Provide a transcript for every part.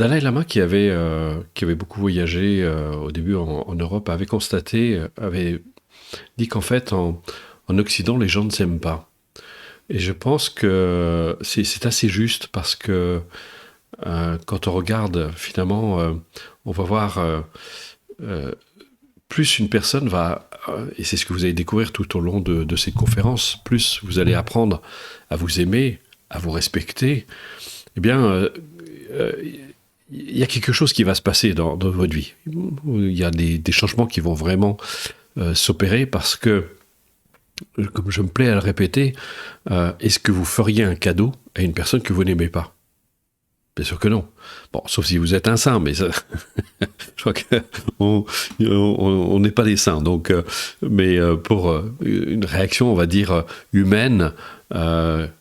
Dalai Lama, qui avait beaucoup voyagé au début en Europe, avait constaté, avait dit qu'en fait, en Occident, les gens ne s'aiment pas. Et je pense que c'est assez juste parce que quand on regarde, finalement, on va voir euh, plus une personne va, et c'est ce que vous allez découvrir tout au long de cette conférence, plus vous allez apprendre à vous aimer, à vous respecter, eh bien, euh, il y a quelque chose qui va se passer dans votre vie. Il y a des changements qui vont vraiment s'opérer parce que, comme je me plais à le répéter, est-ce que vous feriez un cadeau à une personne que vous n'aimez pas? Bien sûr que non. Bon, sauf si vous êtes un saint, mais ça, je crois qu'on n'est pas des saints. Donc, mais pour une réaction, on va dire, humaine,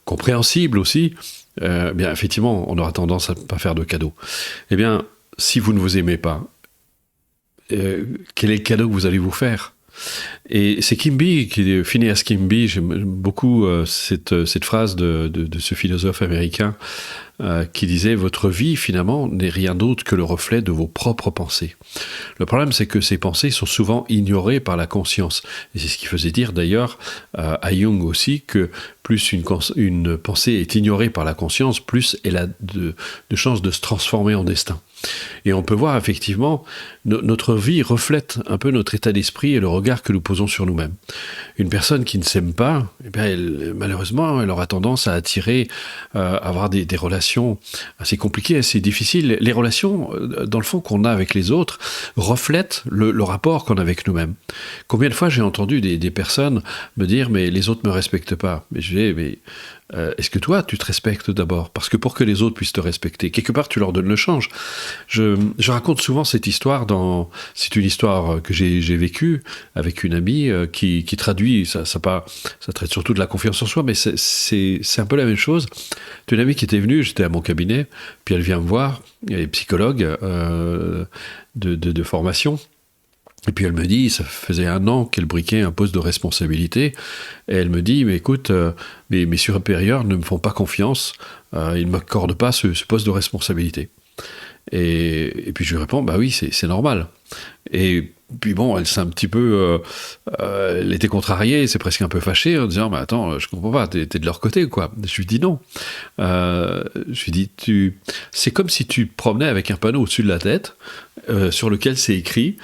compréhensible aussi, bien effectivement, on aura tendance à ne pas faire de cadeaux. Eh bien, si vous ne vous aimez pas, quel est le cadeau que vous allez vous faire? Et c'est Kimby, Phineas Kimby, j'aime beaucoup cette phrase de ce philosophe américain qui disait « Votre vie, finalement, n'est rien d'autre que le reflet de vos propres pensées. » Le problème, c'est que ces pensées sont souvent ignorées par la conscience. Et c'est ce qui faisait dire, d'ailleurs, à Jung aussi, que plus une pensée est ignorée par la conscience, plus elle a de chances de se transformer en destin. Et on peut voir, effectivement, notre vie reflète un peu notre état d'esprit et le regard que nous posons sur nous-mêmes. Une personne qui ne s'aime pas, eh bien, malheureusement, elle aura tendance à attirer, avoir des relations assez compliquées, assez difficiles. Les relations, dans le fond, qu'on a avec les autres, reflètent le rapport qu'on a avec nous-mêmes. Combien de fois j'ai entendu des personnes me dire « mais les autres ne me respectent pas ». Mais je dis « mais est-ce que toi, tu te respectes d'abord ?» Parce que pour que les autres puissent te respecter, quelque part, tu leur donnes le change. Je raconte souvent cette histoire c'est une histoire que j'ai vécue avec une amie qui traduit, ça traite surtout de la confiance en soi, mais c'est un peu la même chose. C'est une amie qui était venue, j'étais à mon cabinet, puis elle vient me voir, elle est psychologue de formation. Et puis elle me dit, ça faisait 1 an qu'elle briquait un poste de responsabilité, et elle me dit, mais écoute, mes supérieurs ne me font pas confiance, ils ne m'accordent pas ce poste de responsabilité. Et puis je lui réponds, bah oui, c'est normal. Et puis bon, elle s'est un petit peu, elle était contrariée, c'est presque un peu fâchée en disant, mais attends, je comprends pas, t'es de leur côté, quoi. Je lui dis non. Je lui dis, c'est comme si tu te promenais avec un panneau au-dessus de la tête, sur lequel c'est écrit,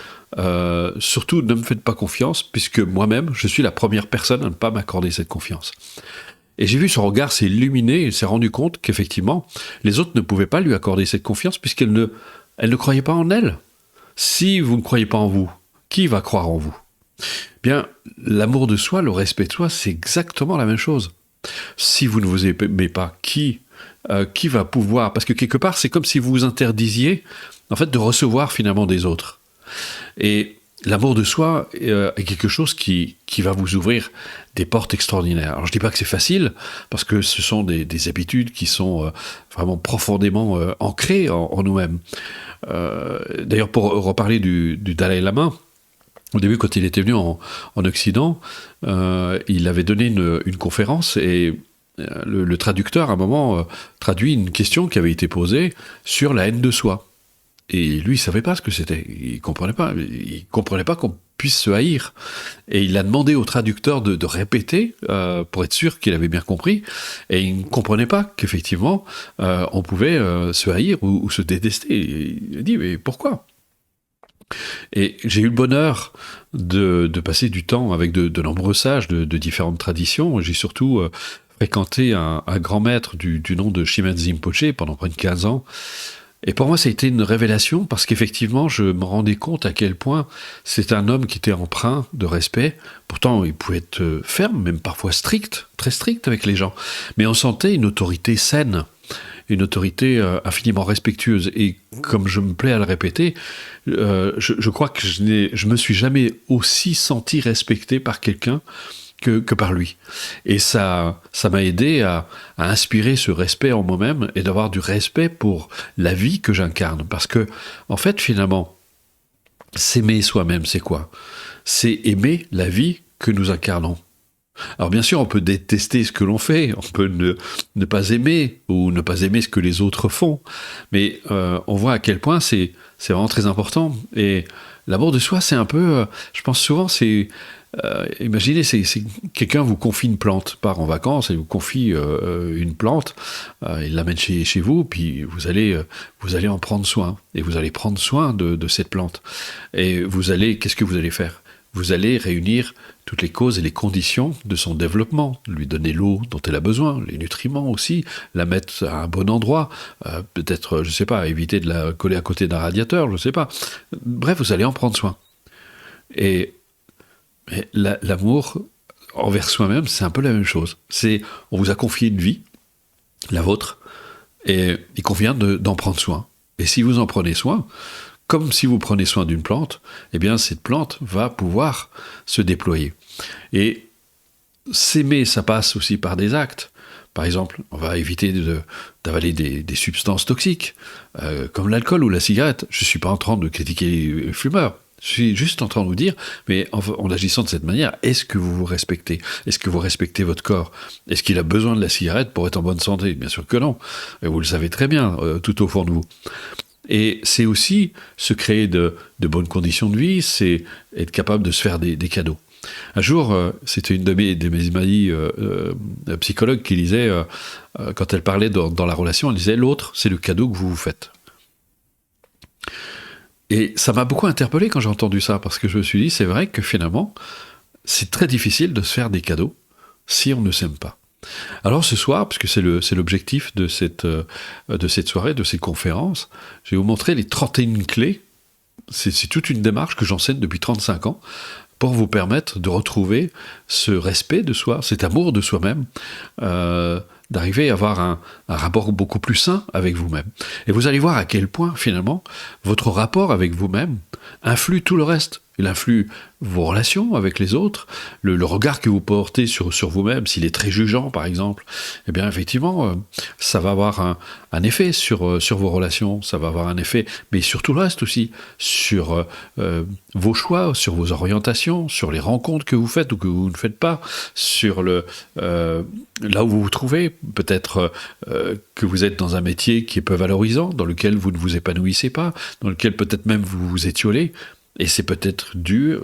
surtout ne me faites pas confiance, puisque moi-même, je suis la première personne à ne pas m'accorder cette confiance. Et j'ai vu son regard s'illuminer, il s'est rendu compte qu'effectivement, les autres ne pouvaient pas lui accorder cette confiance puisqu'elle ne croyait pas en elle. Si vous ne croyez pas en vous, qui va croire en vous? Bien, l'amour de soi, le respect de soi, c'est exactement la même chose. Si vous ne vous aimez pas, qui va pouvoir? Parce que quelque part, c'est comme si vous vous interdisiez, en fait, de recevoir finalement des autres. Et l'amour de soi est quelque chose qui va vous ouvrir des portes extraordinaires. Alors je ne dis pas que c'est facile, parce que ce sont des habitudes qui sont vraiment profondément ancrées en nous-mêmes. D'ailleurs, pour reparler du Dalai Lama, au début, quand il était venu en Occident, il avait donné une conférence et le traducteur, à un moment, traduit une question qui avait été posée sur la haine de soi. Et lui, il savait pas ce que c'était. Il comprenait pas qu'on puisse se haïr. Et il a demandé au traducteur de répéter pour être sûr qu'il avait bien compris. Et il ne comprenait pas qu'effectivement, on pouvait se haïr ou se détester. Et il a dit, mais pourquoi? Et j'ai eu le bonheur de passer du temps avec de nombreux sages de différentes traditions. J'ai surtout fréquenté un grand maître du nom de Shimazu Rinpoché pendant près de 15 ans. Et pour moi, ça a été une révélation parce qu'effectivement, je me rendais compte à quel point c'est un homme qui était empreint de respect. Pourtant, il pouvait être ferme, même parfois strict, très strict avec les gens. Mais on sentait une autorité saine, une autorité infiniment respectueuse. Et comme je me plais à le répéter, je crois que je me suis jamais aussi senti respecté par quelqu'un que par lui. Et ça m'a aidé à inspirer ce respect en moi-même et d'avoir du respect pour la vie que j'incarne. Parce que, en fait, finalement, s'aimer soi-même, c'est quoi? C'est aimer la vie que nous incarnons. Alors bien sûr, on peut détester ce que l'on fait, on peut ne pas aimer ou ne pas aimer ce que les autres font, mais on voit à quel point c'est vraiment très important. Et l'amour de soi, c'est un peu, je pense souvent, imaginez, c'est quelqu'un vous confie une plante, part en vacances et vous confie une plante, il l'amène chez vous, puis vous allez en prendre soin, et vous allez prendre soin de cette plante. Et qu'est-ce que vous allez faire? Vous allez réunir toutes les causes et les conditions de son développement, lui donner l'eau dont elle a besoin, les nutriments aussi, la mettre à un bon endroit, peut-être, je ne sais pas, éviter de la coller à côté d'un radiateur, je ne sais pas. Bref, vous allez en prendre soin. Et l'amour envers soi-même, c'est un peu la même chose. On vous a confié une vie, la vôtre, et il convient d'en prendre soin. Et si vous en prenez soin, comme si vous prenez soin d'une plante, eh bien cette plante va pouvoir se déployer. Et s'aimer, ça passe aussi par des actes. Par exemple, on va éviter d'avaler des substances toxiques, comme l'alcool ou la cigarette. Je ne suis pas en train de critiquer les fumeurs. Je suis juste en train de vous dire, mais en agissant de cette manière, est-ce que vous vous respectez? Est-ce que vous respectez votre corps? Est-ce qu'il a besoin de la cigarette pour être en bonne santé? Bien sûr que non. Et vous le savez très bien, tout au fond de vous. Et c'est aussi se créer de bonnes conditions de vie, c'est être capable de se faire des cadeaux. Un jour, c'était une de mes amies psychologues qui disait, quand elle parlait dans la relation, elle disait « l'autre, c'est le cadeau que vous vous faites ». Et ça m'a beaucoup interpellé quand j'ai entendu ça, parce que je me suis dit, c'est vrai que finalement, c'est très difficile de se faire des cadeaux si on ne s'aime pas. Alors ce soir, puisque c'est l'objectif de cette soirée, de cette conférence, je vais vous montrer les 31 clés. C'est toute une démarche que j'enseigne depuis 35 ans pour vous permettre de retrouver ce respect de soi, cet amour de soi-même, d'arriver à avoir un rapport beaucoup plus sain avec vous-même. Et vous allez voir à quel point, finalement, votre rapport avec vous-même influe tout le reste. Il influe vos relations avec les autres, le regard que vous portez sur vous-même, s'il est très jugeant par exemple, eh bien effectivement, ça va avoir un effet sur vos relations, ça va avoir un effet, mais sur tout le reste aussi, sur vos choix, sur vos orientations, sur les rencontres que vous faites ou que vous ne faites pas, sur là où vous vous trouvez, peut-être que vous êtes dans un métier qui est peu valorisant, dans lequel vous ne vous épanouissez pas, dans lequel peut-être même vous vous étiolez. Et c'est peut-être dû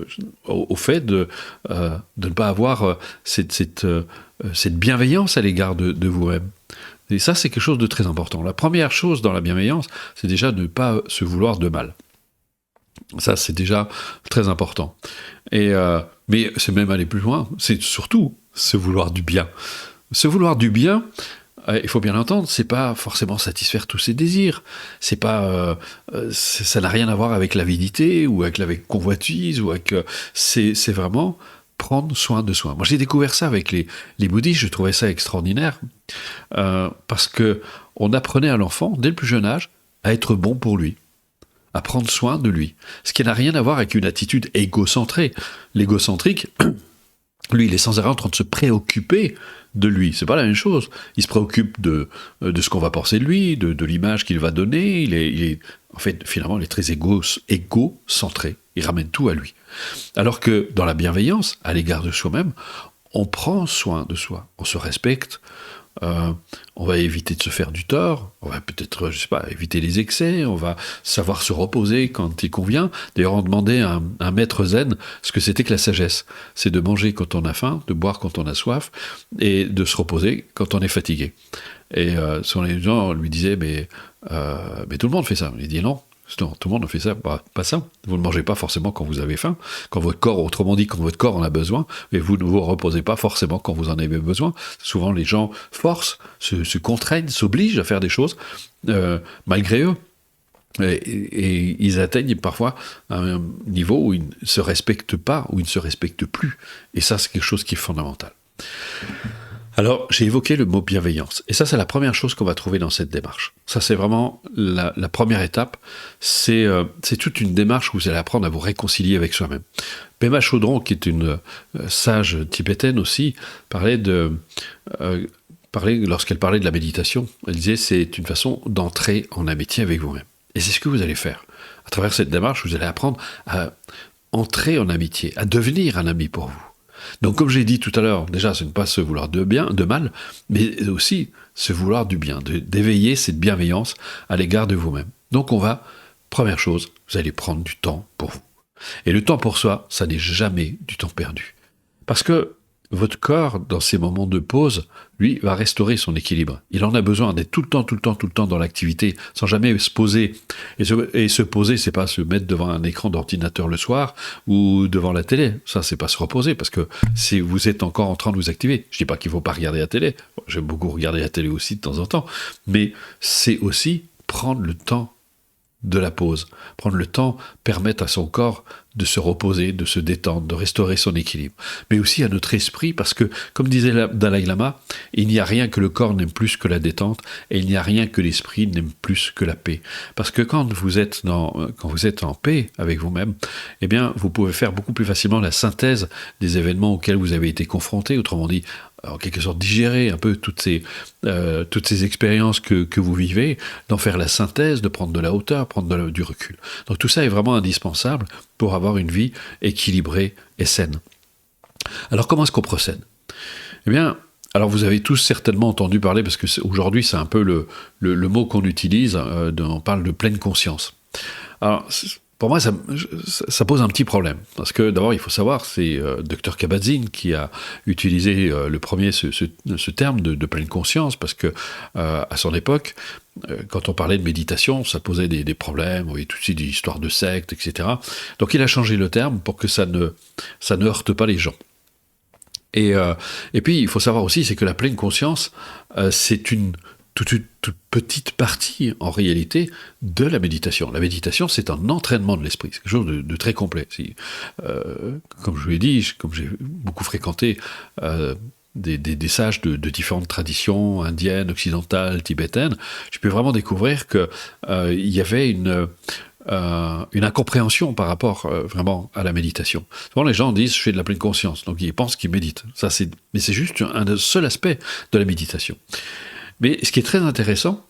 au fait de ne pas avoir cette bienveillance à l'égard de vous-même. Et ça, c'est quelque chose de très important. La première chose dans la bienveillance, c'est déjà de ne pas se vouloir de mal. Ça, c'est déjà très important. Mais c'est même aller plus loin, c'est surtout se vouloir du bien. Se vouloir du bien, il faut bien l'entendre, c'est pas forcément satisfaire tous ses désirs. C'est pas, ça n'a rien à voir avec l'avidité ou avec la convoitise ou avec. C'est vraiment prendre soin de soi. Moi, j'ai découvert ça avec les bouddhistes. Je trouvais ça extraordinaire parce que on apprenait à l'enfant dès le plus jeune âge à être bon pour lui, à prendre soin de lui. Ce qui n'a rien à voir avec une attitude égocentrée. L'égocentrique, lui, il est sans arrêt en train de se préoccuper de lui. C'est pas la même chose. Il se préoccupe de ce qu'on va penser de lui, de l'image qu'il va donner. Il est en fait, finalement, il est très égocentré. Il ramène tout à lui. Alors que dans la bienveillance, à l'égard de soi-même, on prend soin de soi, on se respecte, on va éviter de se faire du tort, on va peut-être, je sais pas, éviter les excès, on va savoir se reposer quand il convient. D'ailleurs, on demandait à un maître zen ce que c'était que la sagesse. C'est de manger quand on a faim, de boire quand on a soif, et de se reposer quand on est fatigué. Et souvent les gens lui disaient, mais tout le monde fait ça. Il dit non. Non, tout le monde ne fait ça, pas ça. Vous ne mangez pas forcément quand vous avez faim, quand votre corps, autrement dit, quand votre corps en a besoin, mais vous ne vous reposez pas forcément quand vous en avez besoin. Souvent, les gens forcent, se contraignent, s'obligent à faire des choses malgré eux. Et ils atteignent parfois un niveau où ils ne se respectent pas, où ils ne se respectent plus. Et ça, c'est quelque chose qui est fondamental. Alors, j'ai évoqué le mot bienveillance. Et ça, c'est la première chose qu'on va trouver dans cette démarche. Ça, c'est vraiment la première étape. C'est toute une démarche où vous allez apprendre à vous réconcilier avec soi-même. Pema Chodron, qui est une sage tibétaine aussi, parlait lorsqu'elle parlait de la méditation, elle disait c'est une façon d'entrer en amitié avec vous-même. Et c'est ce que vous allez faire. À travers cette démarche, vous allez apprendre à entrer en amitié, à devenir un ami pour vous. Donc, comme j'ai dit tout à l'heure, déjà, c'est ne pas se vouloir de bien, de mal, mais aussi se vouloir du bien, d'éveiller cette bienveillance à l'égard de vous-même. Donc, première chose, vous allez prendre du temps pour vous. Et le temps pour soi, ça n'est jamais du temps perdu. Parce que votre corps, dans ces moments de pause, lui, va restaurer son équilibre. Il en a besoin d'être tout le temps dans l'activité, sans jamais se poser. Et se poser, c'est pas se mettre devant un écran d'ordinateur le soir ou devant la télé. Ça, c'est pas se reposer, parce que si vous êtes encore en train de vous activer, je dis pas qu'il faut pas regarder la télé. J'aime beaucoup regarder la télé aussi de temps en temps. Mais c'est aussi prendre le temps de la pause. Prendre le temps, permettre à son corps de se reposer, de se détendre, de restaurer son équilibre. Mais aussi à notre esprit, parce que, comme disait Dalai Lama, il n'y a rien que le corps n'aime plus que la détente, et il n'y a rien que l'esprit n'aime plus que la paix. Parce que quand vous êtes en paix avec vous-même, eh bien, vous pouvez faire beaucoup plus facilement la synthèse des événements auxquels vous avez été confrontés, autrement dit, en quelque sorte digérer un peu toutes ces expériences que vous vivez, d'en faire la synthèse, de prendre de la hauteur, prendre du recul. Donc tout ça est vraiment indispensable pour avoir une vie équilibrée et saine. Alors comment est-ce qu'on procède ? Eh bien, alors vous avez tous certainement entendu parler, parce que aujourd'hui c'est un peu le mot qu'on utilise, on parle de pleine conscience. Alors, pour moi, ça pose un petit problème. Parce que d'abord, il faut savoir, c'est Dr Kabat-Zinn qui a utilisé le premier ce terme de pleine conscience, parce que à son époque, quand on parlait de méditation, ça posait des problèmes, il y avait tout de suite des histoires de sectes, etc. Donc il a changé le terme pour que ça ne heurte pas les gens. Et puis, il faut savoir aussi, c'est que la pleine conscience, c'est toute petite partie, en réalité, de la méditation. La méditation, c'est un entraînement de l'esprit. C'est quelque chose de très complet. Comme je vous l'ai dit, comme j'ai beaucoup fréquenté des sages de différentes traditions, indiennes, occidentales, tibétaines, j'ai pu vraiment découvrir qu'il y avait une incompréhension par rapport vraiment à la méditation. Souvent les gens disent je fais de la pleine conscience, donc ils pensent qu'ils méditent. Mais c'est juste un seul aspect de la méditation. Mais ce qui est très intéressant,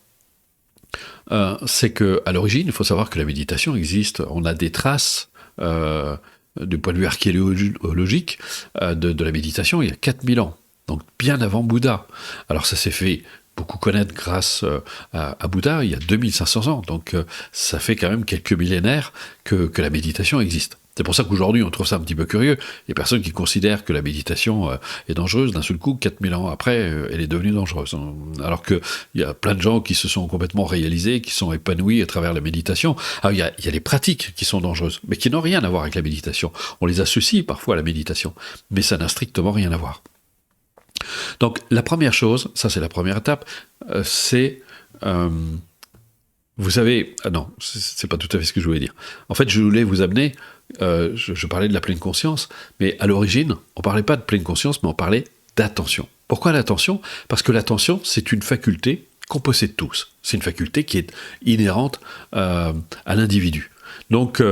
c'est qu'à l'origine, il faut savoir que la méditation existe. On a des traces du point de vue archéologique de la méditation il y a 4000 ans, donc bien avant Bouddha. Alors ça s'est fait beaucoup connaître grâce à Bouddha il y a 2500 ans, donc ça fait quand même quelques millénaires que la méditation existe. C'est pour ça qu'aujourd'hui on trouve ça un petit peu curieux. Il y a personne qui considère que la méditation est dangereuse. D'un seul coup, 4000 ans après, elle est devenue dangereuse. Alors qu'il y a plein de gens qui se sont complètement réalisés, qui sont épanouis à travers la méditation. Alors il y a les pratiques qui sont dangereuses, mais qui n'ont rien à voir avec la méditation. On les associe parfois à la méditation, mais ça n'a strictement rien à voir. Donc la première chose, ça c'est la première étape, c'est... vous savez... Ah non, c'est pas tout à fait ce que je voulais dire. En fait, je voulais vous amener... je parlais de la pleine conscience, mais à l'origine, on ne parlait pas de pleine conscience, mais on parlait d'attention. Pourquoi l'attention ? Parce que l'attention, c'est une faculté qu'on possède tous. C'est une faculté qui est inhérente à l'individu. Donc,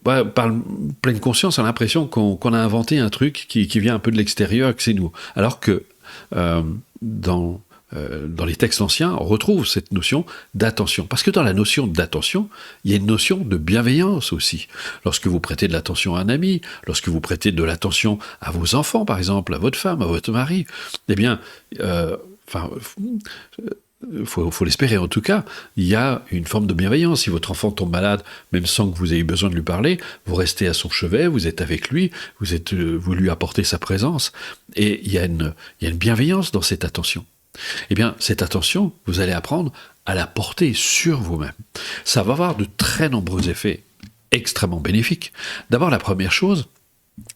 par pleine conscience, on a l'impression qu'on a inventé un truc qui vient un peu de l'extérieur, que c'est nous. Alors que dans les textes anciens, on retrouve cette notion d'attention. Parce que dans la notion d'attention, il y a une notion de bienveillance aussi. Lorsque vous prêtez de l'attention à un ami, lorsque vous prêtez de l'attention à vos enfants, par exemple, à votre femme, à votre mari, eh bien, faut l'espérer en tout cas, il y a une forme de bienveillance. Si votre enfant tombe malade, même sans que vous ayez besoin de lui parler, vous restez à son chevet, vous êtes avec lui, vous lui apportez sa présence, et il y a une bienveillance dans cette attention. Eh bien, cette attention, vous allez apprendre à la porter sur vous-même. Ça va avoir de très nombreux effets extrêmement bénéfiques. D'abord, la première chose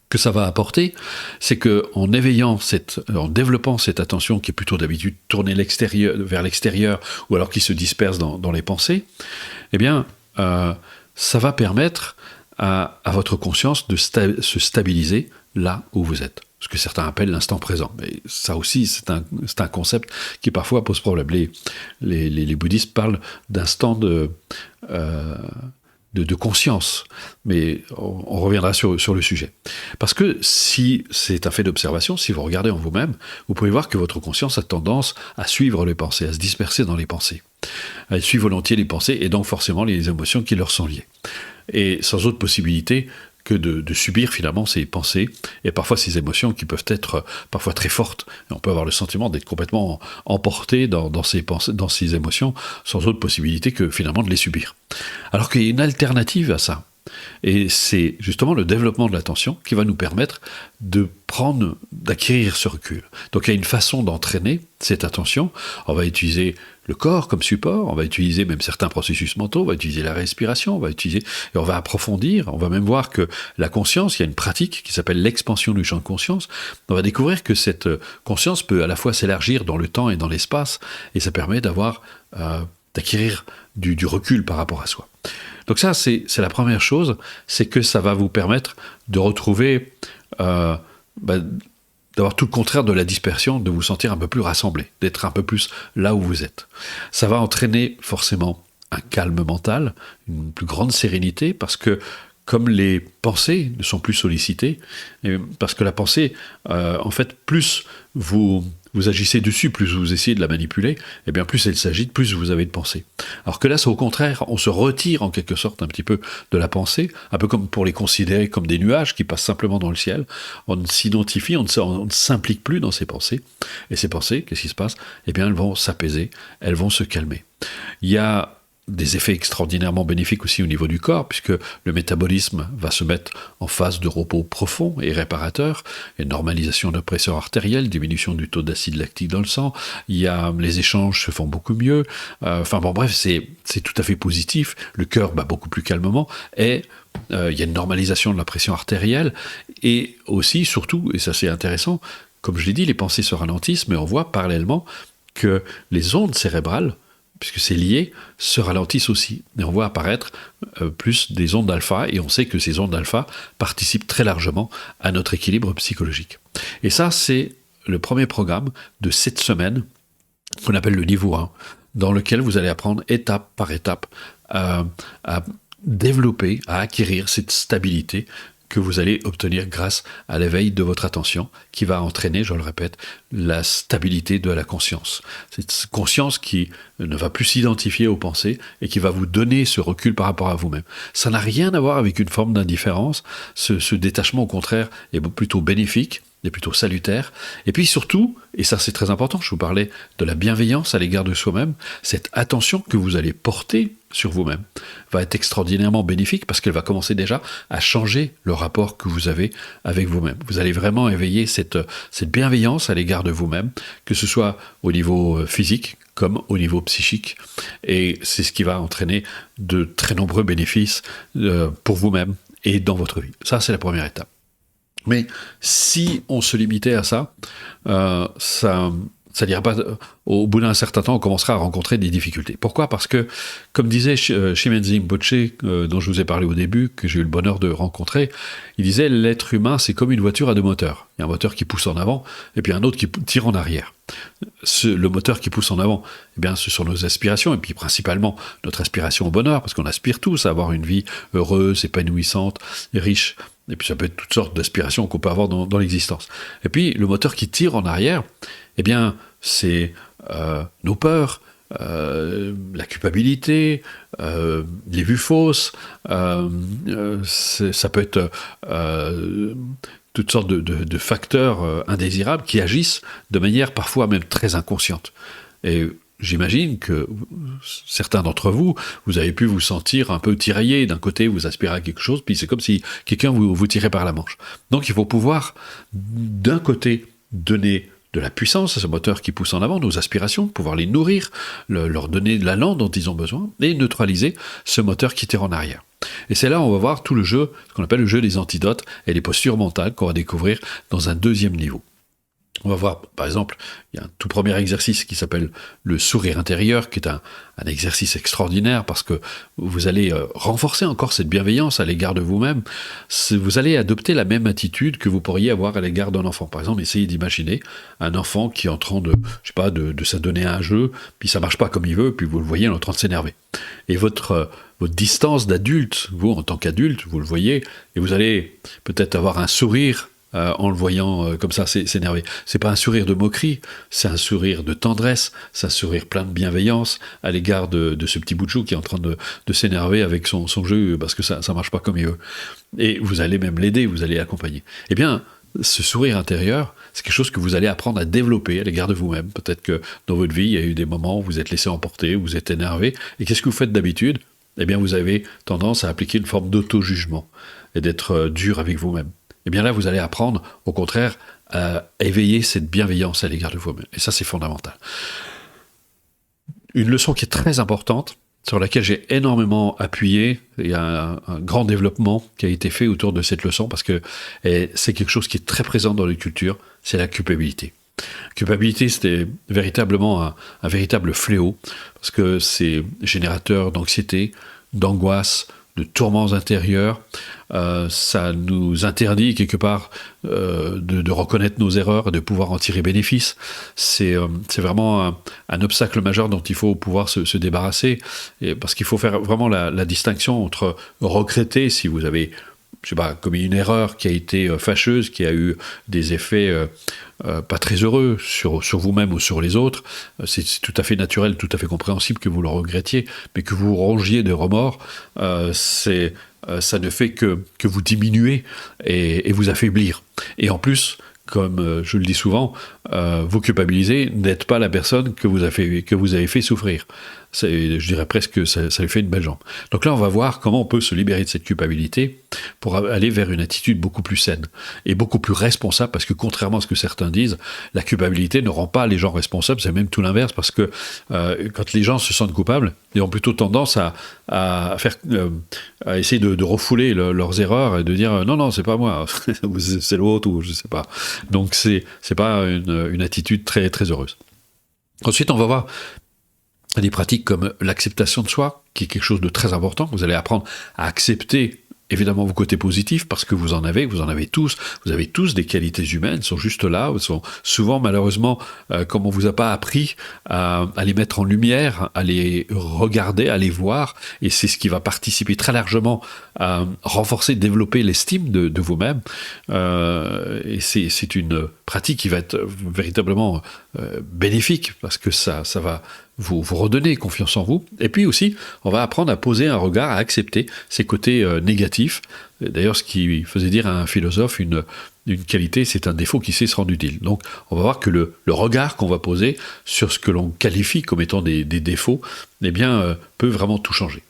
que ça va apporter, c'est qu'en en développant cette attention qui est plutôt d'habitude tournée vers l'extérieur, ou alors qui se disperse dans les pensées, eh bien, ça va permettre à votre conscience de se stabiliser là où vous êtes. Ce que certains appellent l'instant présent. Mais ça aussi, c'est un concept qui parfois pose problème. Les bouddhistes parlent d'instant de conscience, mais on reviendra sur le sujet. Parce que si c'est un fait d'observation, si vous regardez en vous-même, vous pouvez voir que votre conscience a tendance à suivre les pensées, à se disperser dans les pensées. Elle suit volontiers les pensées et donc forcément les émotions qui leur sont liées. Et sans autre possibilité que de subir finalement ces pensées et parfois ces émotions qui peuvent être parfois très fortes. Et on peut avoir le sentiment d'être complètement emporté dans ces pensées, dans ces émotions, sans autre possibilité que finalement de les subir. Alors qu'il y a une alternative à ça. Et c'est justement le développement de l'attention qui va nous permettre d'acquérir ce recul. Donc il y a une façon d'entraîner cette attention. On va utiliser le corps comme support, on va utiliser même certains processus mentaux, on va utiliser la respiration, et on va approfondir, on va même voir que la conscience, il y a une pratique qui s'appelle l'expansion du champ de conscience. On va découvrir que cette conscience peut à la fois s'élargir dans le temps et dans l'espace, et ça permet d'acquérir du recul par rapport à soi. Donc ça, c'est la première chose, c'est que ça va vous permettre de retrouver, d'avoir tout le contraire de la dispersion, de vous sentir un peu plus rassemblé, d'être un peu plus là où vous êtes. Ça va entraîner forcément un calme mental, une plus grande sérénité, parce que comme les pensées ne sont plus sollicitées, parce que la pensée, en fait, plus vous agissez dessus, plus vous essayez de la manipuler, et bien plus elle s'agite, plus vous avez de pensées. Alors que là, c'est au contraire, on se retire en quelque sorte un petit peu de la pensée, un peu comme pour les considérer comme des nuages qui passent simplement dans le ciel. On s'identifie, on ne s'implique plus dans ces pensées. Et ces pensées, qu'est-ce qui se passe ? Eh bien, elles vont s'apaiser, elles vont se calmer. Il y a des effets extraordinairement bénéfiques aussi au niveau du corps, puisque le métabolisme va se mettre en phase de repos profond et réparateur, et normalisation de la pression artérielle, diminution du taux d'acide lactique dans le sang, les échanges se font beaucoup mieux, c'est tout à fait positif, le cœur bat beaucoup plus calmement, et il y a une normalisation de la pression artérielle, et aussi, surtout, et ça c'est intéressant, comme je l'ai dit, les pensées se ralentissent, mais on voit parallèlement que les ondes cérébrales, puisque c'est lié, se ralentissent aussi. Et on voit apparaître plus des ondes alpha, et on sait que ces ondes alpha participent très largement à notre équilibre psychologique. Et ça, c'est le premier programme de cette semaine, qu'on appelle le niveau 1, dans lequel vous allez apprendre étape par étape à développer, à acquérir cette stabilité que vous allez obtenir grâce à l'éveil de votre attention, qui va entraîner, je le répète, la stabilité de la conscience. Cette conscience qui ne va plus s'identifier aux pensées et qui va vous donner ce recul par rapport à vous-même. Ça n'a rien à voir avec une forme d'indifférence. Ce détachement, au contraire, est plutôt bénéfique, est plutôt salutaire. Et puis surtout, et ça c'est très important, je vous parlais de la bienveillance à l'égard de soi-même, cette attention que vous allez porter sur vous-même va être extraordinairement bénéfique parce qu'elle va commencer déjà à changer le rapport que vous avez avec vous-même. Vous allez vraiment éveiller cette bienveillance à l'égard de vous-même, que ce soit au niveau physique comme au niveau psychique. Et c'est ce qui va entraîner de très nombreux bénéfices pour vous-même et dans votre vie. Ça, c'est la première étape. Mais si on se limitait à ça, ça n'ira pas. Au bout d'un certain temps, on commencera à rencontrer des difficultés. Pourquoi ? Parce que, comme disait Shimenzi Mpoche, dont je vous ai parlé au début, que j'ai eu le bonheur de rencontrer, il disait « L'être humain, c'est comme une voiture à deux moteurs. Il y a un moteur qui pousse en avant, et puis un autre qui tire en arrière. Le moteur qui pousse en avant, eh bien, ce sont nos aspirations, et puis principalement notre aspiration au bonheur, parce qu'on aspire tous à avoir une vie heureuse, épanouissante, riche. Et puis ça peut être toutes sortes d'aspirations qu'on peut avoir dans l'existence. Et puis le moteur qui tire en arrière, eh bien, c'est nos peurs, la culpabilité, les vues fausses, ça peut être toutes sortes de facteurs indésirables qui agissent de manière parfois même très inconsciente. Et j'imagine que certains d'entre vous, vous avez pu vous sentir un peu tiraillé. D'un côté, vous aspirez à quelque chose, puis c'est comme si quelqu'un vous tirait par la manche. Donc il faut pouvoir, d'un côté, donner de la puissance à ce moteur qui pousse en avant, nos aspirations, pouvoir les nourrir, leur donner de l'allant dont ils ont besoin, et neutraliser ce moteur qui tire en arrière. Et c'est là où on va voir tout le jeu, ce qu'on appelle le jeu des antidotes et les postures mentales qu'on va découvrir dans un deuxième niveau. On va voir, par exemple, il y a un tout premier exercice qui s'appelle le sourire intérieur, qui est un exercice extraordinaire parce que vous allez renforcer encore cette bienveillance à l'égard de vous-même. Vous allez adopter la même attitude que vous pourriez avoir à l'égard d'un enfant. Par exemple, essayez d'imaginer un enfant qui est en train de s'adonner à un jeu, puis ça marche pas comme il veut, puis vous le voyez, il est en train de s'énerver. Et votre distance d'adulte, vous, en tant qu'adulte, vous le voyez, et vous allez peut-être avoir un sourire en le voyant comme ça s'énerver. C'est pas un sourire de moquerie, c'est un sourire de tendresse, c'est un sourire plein de bienveillance à l'égard de ce petit bout de chou qui est en train de s'énerver avec son jeu parce que ça marche pas comme il veut. Et vous allez même l'aider, vous allez l'accompagner. Eh bien, ce sourire intérieur, c'est quelque chose que vous allez apprendre à développer à l'égard de vous-même. Peut-être que dans votre vie, il y a eu des moments où vous êtes laissé emporter, où vous êtes énervé. Et qu'est-ce que vous faites d'habitude ? Eh bien, vous avez tendance à appliquer une forme d'auto-jugement et d'être dur avec vous-même. Eh bien là, vous allez apprendre, au contraire, à éveiller cette bienveillance à l'égard de vous-même. Et ça, c'est fondamental. Une leçon qui est très importante, sur laquelle j'ai énormément appuyé. Il y a un grand développement qui a été fait autour de cette leçon parce que c'est quelque chose qui est très présent dans les cultures, c'est la culpabilité. Culpabilité, c'était véritablement un véritable fléau parce que c'est générateur d'anxiété, d'angoisse, de tourments intérieurs. Ça nous interdit quelque part de reconnaître nos erreurs et de pouvoir en tirer bénéfice. C'est vraiment un obstacle majeur dont il faut pouvoir se débarrasser, parce qu'il faut faire vraiment la distinction entre regretter si vous avez, je sais pas, commis une erreur qui a été fâcheuse, qui a eu des effets pas très heureux sur vous-même ou sur les autres. C'est tout à fait naturel, tout à fait compréhensible que vous le regrettiez, mais que vous rongiez de remords, ça ne fait que vous diminuer et vous affaiblir. Et en plus, comme je le dis souvent, vous culpabiliser n'êtes pas la personne que vous avez fait souffrir. Je dirais presque que ça lui fait une belle jambe. Donc là, on va voir comment on peut se libérer de cette culpabilité pour aller vers une attitude beaucoup plus saine et beaucoup plus responsable, parce que contrairement à ce que certains disent, la culpabilité ne rend pas les gens responsables, c'est même tout l'inverse, parce que quand les gens se sentent coupables, ils ont plutôt tendance à essayer de refouler leurs erreurs et de dire non, c'est pas moi, c'est l'autre, ou je sais pas. Donc c'est pas une attitude très, très heureuse. Ensuite, on va voir des pratiques comme l'acceptation de soi, qui est quelque chose de très important. Vous allez apprendre à accepter évidemment vos côtés positifs, parce que vous en avez tous. Vous avez tous des qualités humaines, sont juste là, sont souvent malheureusement, comme on vous a pas appris à les mettre en lumière, à les regarder, à les voir, et c'est ce qui va participer très largement à renforcer, développer l'estime de vous-même. Et c'est une pratique qui va être véritablement bénéfique, parce que ça va vous redonner confiance en vous. Et puis aussi, on va apprendre à poser un regard, à accepter ces côtés négatifs. D'ailleurs, ce qui faisait dire à un philosophe, une qualité, c'est un défaut qui sait se rendre utile. Donc, on va voir que le regard qu'on va poser sur ce que l'on qualifie comme étant des défauts, eh bien, peut vraiment tout changer.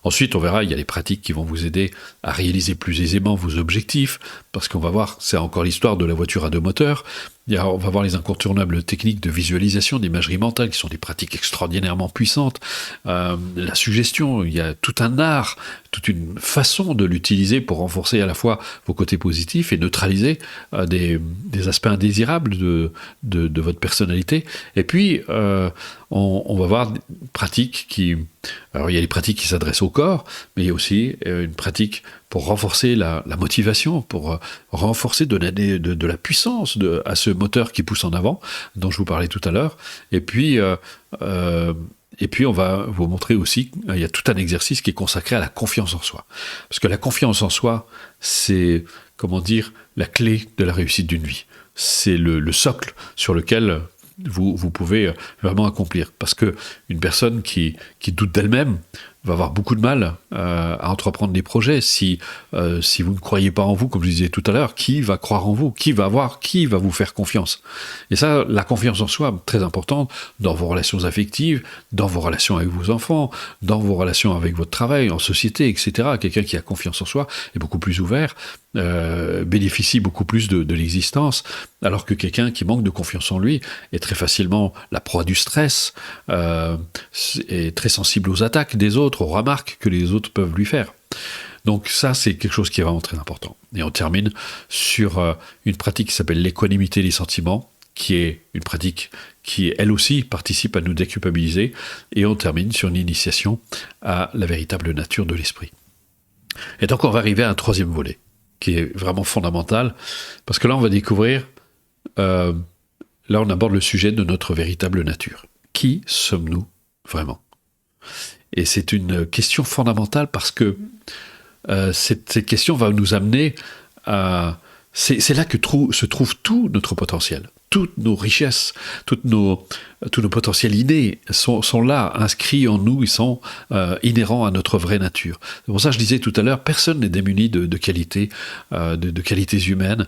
Ensuite, on verra, il y a les pratiques qui vont vous aider à réaliser plus aisément vos objectifs, parce qu'on va voir, c'est encore l'histoire de la voiture à deux moteurs. On va voir les incontournables techniques de visualisation, d'imagerie mentale, qui sont des pratiques extraordinairement puissantes. La suggestion, il y a tout un art, toute une façon de l'utiliser pour renforcer à la fois vos côtés positifs et neutraliser des aspects indésirables de votre personnalité. Et puis, on va voir des pratiques alors il y a les pratiques qui s'adressent au corps, mais il y a aussi une pratique pour renforcer la motivation, pour renforcer, donner de la puissance à ce moteur qui pousse en avant, dont je vous parlais tout à l'heure. Et puis, on va vous montrer aussi, il y a tout un exercice qui est consacré à la confiance en soi. Parce que la confiance en soi, c'est, la clé de la réussite d'une vie. C'est le socle sur lequel vous pouvez vraiment accomplir. Parce que une personne qui doute d'elle-même va avoir beaucoup de mal à entreprendre des projets. Si vous ne croyez pas en vous, comme je disais tout à l'heure, qui va croire en vous ? Qui va vous faire confiance ? Et ça, la confiance en soi, très importante dans vos relations affectives, dans vos relations avec vos enfants, dans vos relations avec votre travail, en société, etc. Quelqu'un qui a confiance en soi est beaucoup plus ouvert, bénéficie beaucoup plus de l'existence, alors que quelqu'un qui manque de confiance en lui est très facilement la proie du stress, est très sensible aux attaques des autres, aux remarques que les autres peuvent lui faire. Donc ça, c'est quelque chose qui est vraiment très important. Et on termine sur une pratique qui s'appelle l'équanimité des sentiments, qui est une pratique qui, elle aussi, participe à nous déculpabiliser. Et on termine sur une initiation à la véritable nature de l'esprit. Et donc, on va arriver à un troisième volet, qui est vraiment fondamental, parce que là, on va découvrir, là, on aborde le sujet de notre véritable nature. Qui sommes-nous vraiment ? Et c'est une question fondamentale parce que cette question va nous amener à c'est là que se trouve tout notre potentiel. Toutes nos richesses, tous nos potentiels innés sont là, inscrits en nous, ils sont inhérents à notre vraie nature. C'est pour ça que je disais tout à l'heure, personne n'est démuni de qualités, de qualités humaines,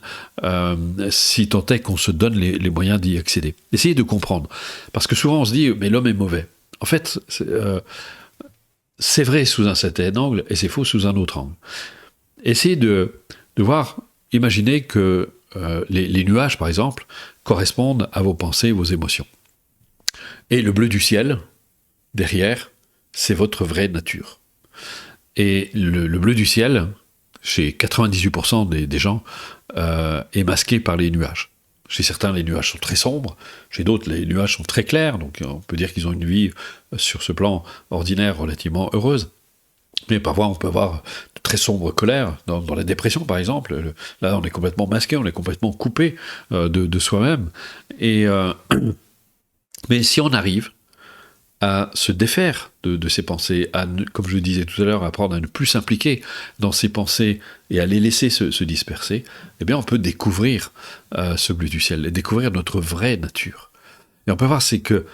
si tant est qu'on se donne les moyens d'y accéder. Essayez de comprendre. Parce que souvent on se dit, mais l'homme est mauvais. En fait, c'est vrai sous un certain angle, et c'est faux sous un autre angle. Essayez de voir, imaginez que les nuages, par exemple, correspondent à vos pensées, vos émotions. Et le bleu du ciel, derrière, c'est votre vraie nature. Et le bleu du ciel, chez 98% des gens, est masqué par les nuages. Chez certains, les nuages sont très sombres, chez d'autres, les nuages sont très clairs, donc on peut dire qu'ils ont une vie, sur ce plan ordinaire, relativement heureuse. Mais parfois, on peut avoir de très sombres colères, dans la dépression par exemple. Là, on est complètement masqué, on est complètement coupé de soi-même. Mais si on arrive à se défaire de ses pensées, comme je le disais tout à l'heure, à apprendre à ne plus s'impliquer dans ses pensées et à les laisser se disperser, eh bien on peut découvrir ce bleu du ciel, et découvrir notre vraie nature. Et on peut voir, c'est que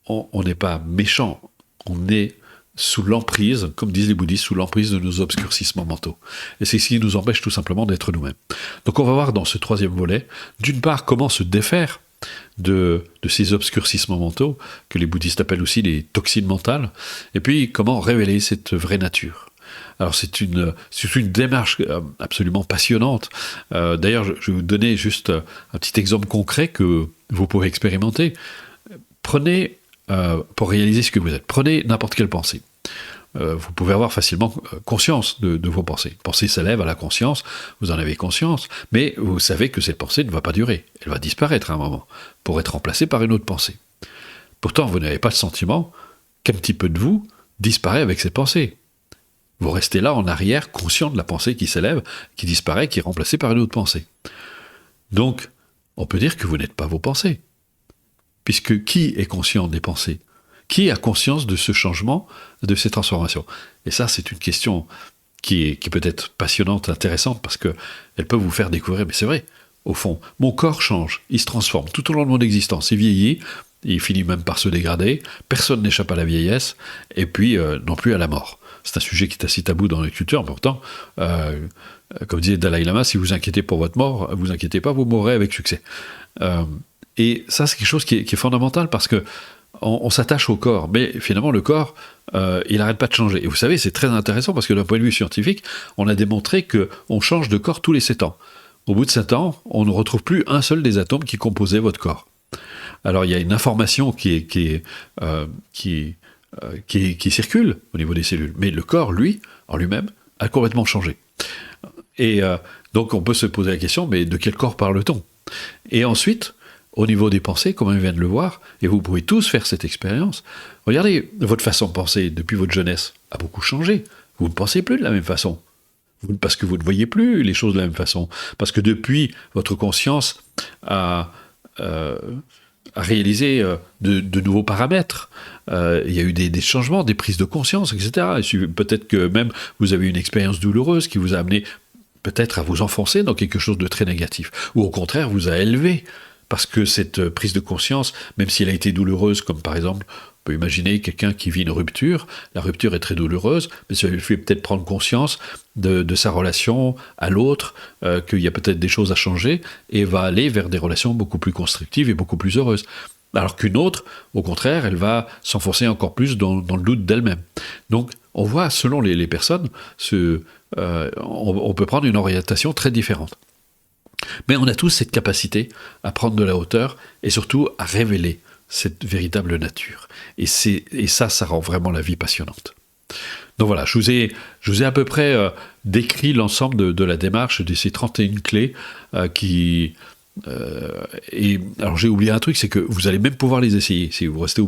on n'est pas méchant, on est sous l'emprise, comme disent les bouddhistes, sous l'emprise de nos obscurcissements mentaux. Et c'est ce qui nous empêche tout simplement d'être nous-mêmes. Donc on va voir dans ce troisième volet, d'une part, comment se défaire de ces obscurcissements mentaux, que les bouddhistes appellent aussi les toxines mentales, et puis comment révéler cette vraie nature. Alors c'est une démarche absolument passionnante. D'ailleurs, je vais vous donner juste un petit exemple concret que vous pouvez expérimenter. Prenez, pour réaliser ce que vous êtes, prenez n'importe quelle pensée. Vous pouvez avoir facilement conscience de vos pensées. Une pensée s'élève à la conscience, vous en avez conscience, mais vous savez que cette pensée ne va pas durer. Elle va disparaître à un moment, pour être remplacée par une autre pensée. Pourtant, vous n'avez pas le sentiment qu'un petit peu de vous disparaît avec cette pensée. Vous restez là en arrière, conscient de la pensée qui s'élève, qui disparaît, qui est remplacée par une autre pensée. Donc, on peut dire que vous n'êtes pas vos pensées. Puisque qui est conscient des pensées ? Qui a conscience de ce changement, de ces transformations ? Et ça, c'est une question qui peut être passionnante, intéressante, parce qu'elle peut vous faire découvrir, mais c'est vrai, au fond, mon corps change, il se transforme tout au long de mon existence, il vieillit, il finit même par se dégrader, personne n'échappe à la vieillesse, et puis non plus à la mort. C'est un sujet qui est assez tabou dans les cultures, pourtant, comme disait Dalai Lama, si vous inquiétez pour votre mort, vous inquiétez pas, vous mourrez avec succès. Et ça, c'est quelque chose qui est fondamental, parce que on s'attache au corps, mais finalement le corps, il n'arrête pas de changer. Et vous savez, c'est très intéressant parce que d'un point de vue scientifique, on a démontré qu'on change de corps tous les 7 ans. Au bout de 7 ans, on ne retrouve plus un seul des atomes qui composaient votre corps. Alors il y a une information qui circule au niveau des cellules, mais le corps, lui, en lui-même, a complètement changé. Et donc on peut se poser la question, mais de quel corps parle-t-on ? Et ensuite, au niveau des pensées, comme on vient de le voir, et vous pouvez tous faire cette expérience, regardez, votre façon de penser depuis votre jeunesse a beaucoup changé. Vous ne pensez plus de la même façon. Parce que vous ne voyez plus les choses de la même façon. Parce que depuis, votre conscience a réalisé de nouveaux paramètres. Il y a eu des changements, des prises de conscience, etc. Et peut-être que même vous avez eu une expérience douloureuse qui vous a amené peut-être à vous enfoncer dans quelque chose de très négatif. Ou au contraire, vous a élevé. Parce que cette prise de conscience, même si elle a été douloureuse, comme par exemple, on peut imaginer quelqu'un qui vit une rupture, la rupture est très douloureuse, mais ça lui fait peut-être prendre conscience de sa relation à l'autre, qu'il y a peut-être des choses à changer, et va aller vers des relations beaucoup plus constructives et beaucoup plus heureuses. Alors qu'une autre, au contraire, elle va s'enfoncer encore plus dans le doute d'elle-même. Donc, on voit, selon les personnes, on peut prendre une orientation très différente. Mais on a tous cette capacité à prendre de la hauteur et surtout à révéler cette véritable nature. Et ça rend vraiment la vie passionnante. Donc voilà, je vous ai à peu près décrit l'ensemble de la démarche de ces 31 clés et alors j'ai oublié un truc, c'est que vous allez même pouvoir les essayer. Si vous restez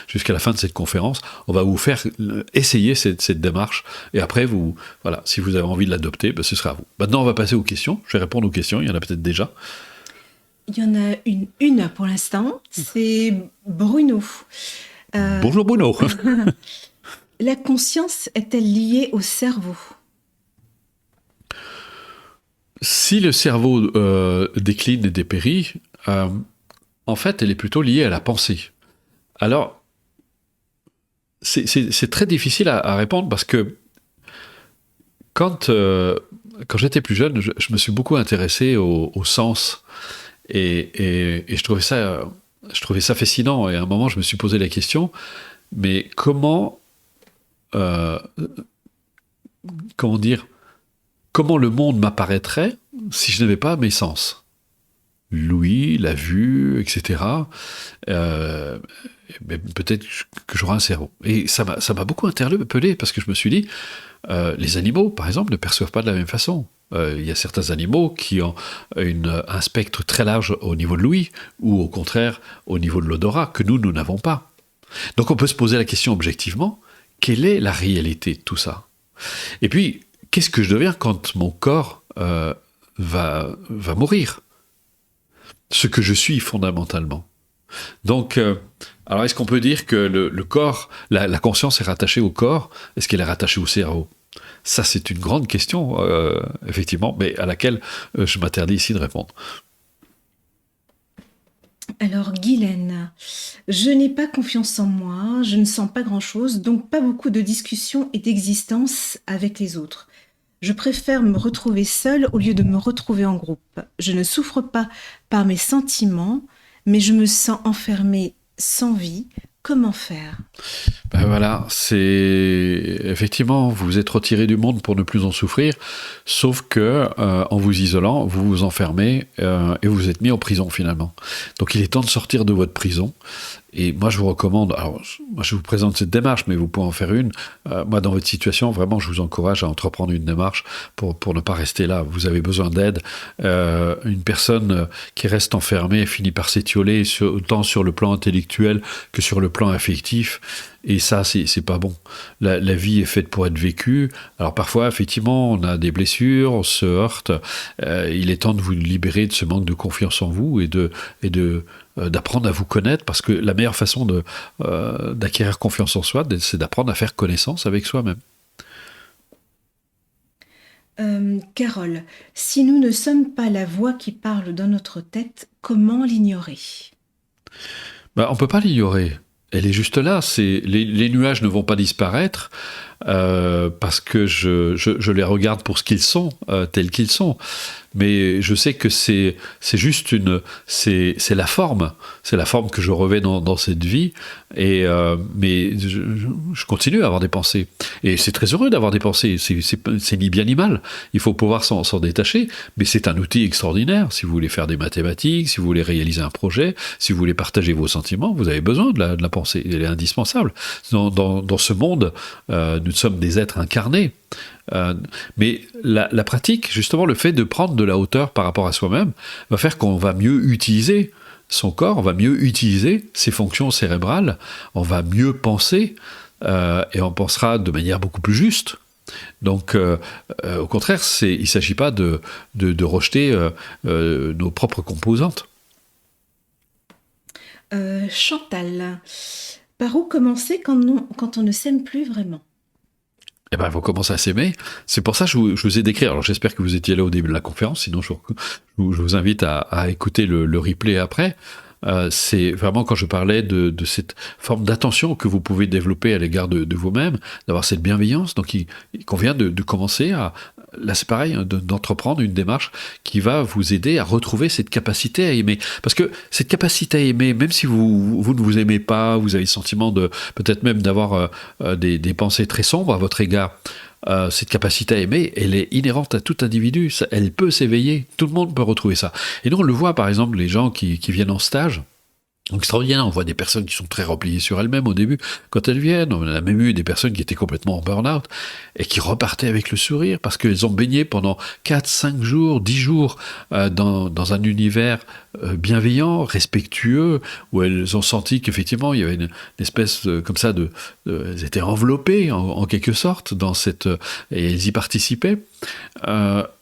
jusqu'à la fin de cette conférence, on va vous faire essayer cette démarche, et après voilà, si vous avez envie de l'adopter, ce sera à vous. Maintenant on va passer aux questions. Je vais répondre aux questions, il y en a peut-être déjà. Il y en a une pour l'instant, c'est Bruno. Bonjour Bruno. La conscience est-elle liée au cerveau ? si le cerveau décline et dépérit, en fait, elle est plutôt liée à la pensée. Alors, c'est très difficile à répondre parce que quand j'étais plus jeune, je me suis beaucoup intéressé au sens et je trouvais ça fascinant. Et à un moment, je me suis posé la question, mais comment dire, comment le monde m'apparaîtrait si je n'avais pas mes sens? L'ouïe, la vue, etc. Mais peut-être que j'aurai un cerveau. Et ça m'a beaucoup interpellé parce que je me suis dit, les animaux, par exemple, ne perçoivent pas de la même façon. Il y a certains animaux qui ont un spectre très large au niveau de l'ouïe, ou au contraire au niveau de l'odorat, que nous n'avons pas. Donc on peut se poser la question objectivement, quelle est la réalité de tout ça? Et puis, qu'est-ce que je deviens quand mon corps va mourir? Ce que je suis fondamentalement. Donc, alors est-ce qu'on peut dire que le corps, la conscience est rattachée au corps? Est-ce qu'elle est rattachée au cerveau? Ça, c'est une grande question, effectivement, mais à laquelle je m'interdis ici de répondre. Alors, Guylaine, je n'ai pas confiance en moi, je ne sens pas grand-chose, donc pas beaucoup de discussions et d'existence avec les autres. Je préfère me retrouver seule au lieu de me retrouver en groupe. Je ne souffre pas par mes sentiments, mais je me sens enfermée sans vie. Comment faire? Ben voilà, c'est effectivement, vous vous êtes retiré du monde pour ne plus en souffrir, sauf que en vous isolant, vous vous enfermez et vous êtes mis en prison finalement. Donc il est temps de sortir de votre prison. Et moi, je vous recommande, alors, moi, je vous présente cette démarche, mais vous pouvez en faire une. Moi, dans votre situation, vraiment, je vous encourage à entreprendre une démarche pour ne pas rester là. Vous avez besoin d'aide. Une personne qui reste enfermée finit par s'étioler autant sur le plan intellectuel que sur le plan affectif. Et ça, c'est pas bon. La vie est faite pour être vécue. Alors parfois, effectivement, on a des blessures, on se heurte. Il est temps de vous libérer de ce manque de confiance en vous et d'apprendre à vous connaître, parce que la meilleure façon d'acquérir confiance en soi, c'est d'apprendre à faire connaissance avec soi-même. Carole, si nous ne sommes pas la voix qui parle dans notre tête, comment l'ignorer? On ne peut pas l'ignorer. Elle est juste là. Les nuages ne vont pas disparaître parce que je les regarde pour ce qu'ils sont, tels qu'ils sont. Mais je sais que c'est juste c'est la forme que je revêt dans cette vie. Mais je continue à avoir des pensées. Et c'est très heureux d'avoir des pensées. C'est ni bien ni mal. Il faut pouvoir s'en détacher. Mais c'est un outil extraordinaire. Si vous voulez faire des mathématiques, si vous voulez réaliser un projet, si vous voulez partager vos sentiments, vous avez besoin de la pensée. Elle est indispensable. Dans ce monde, nous sommes des êtres incarnés. Mais la pratique, justement, le fait de prendre de la hauteur par rapport à soi-même, va faire qu'on va mieux utiliser son corps, on va mieux utiliser ses fonctions cérébrales, on va mieux penser, et on pensera de manière beaucoup plus juste. Donc, au contraire, il ne s'agit pas de rejeter nos propres composantes. Chantal, par où commencer quand on ne s'aime plus vraiment? Eh ben, il faut commencer à s'aimer. C'est pour ça que je vous ai décrit. Alors, j'espère que vous étiez là au début de la conférence. Sinon, je vous invite à écouter le replay après. C'est vraiment quand je parlais de cette forme d'attention que vous pouvez développer à l'égard de vous-même, d'avoir cette bienveillance. Donc, il convient de commencer là c'est pareil, d'entreprendre une démarche qui va vous aider à retrouver cette capacité à aimer. Parce que cette capacité à aimer, même si vous ne vous aimez pas, vous avez le sentiment peut-être même d'avoir des pensées très sombres à votre égard, cette capacité à aimer, elle est inhérente à tout individu, elle peut s'éveiller, tout le monde peut retrouver ça. Et nous on le voit par exemple, les gens qui viennent en stage, donc extraordinaire, on voit des personnes qui sont très repliées sur elles-mêmes au début, quand elles viennent. On a même eu des personnes qui étaient complètement en burn-out et qui repartaient avec le sourire parce qu'elles ont baigné pendant 4, 5 jours, 10 jours dans un univers bienveillant, respectueux, où elles ont senti qu'effectivement il y avait une espèce comme ça elles étaient enveloppées en quelque sorte dans cette, et elles y participaient.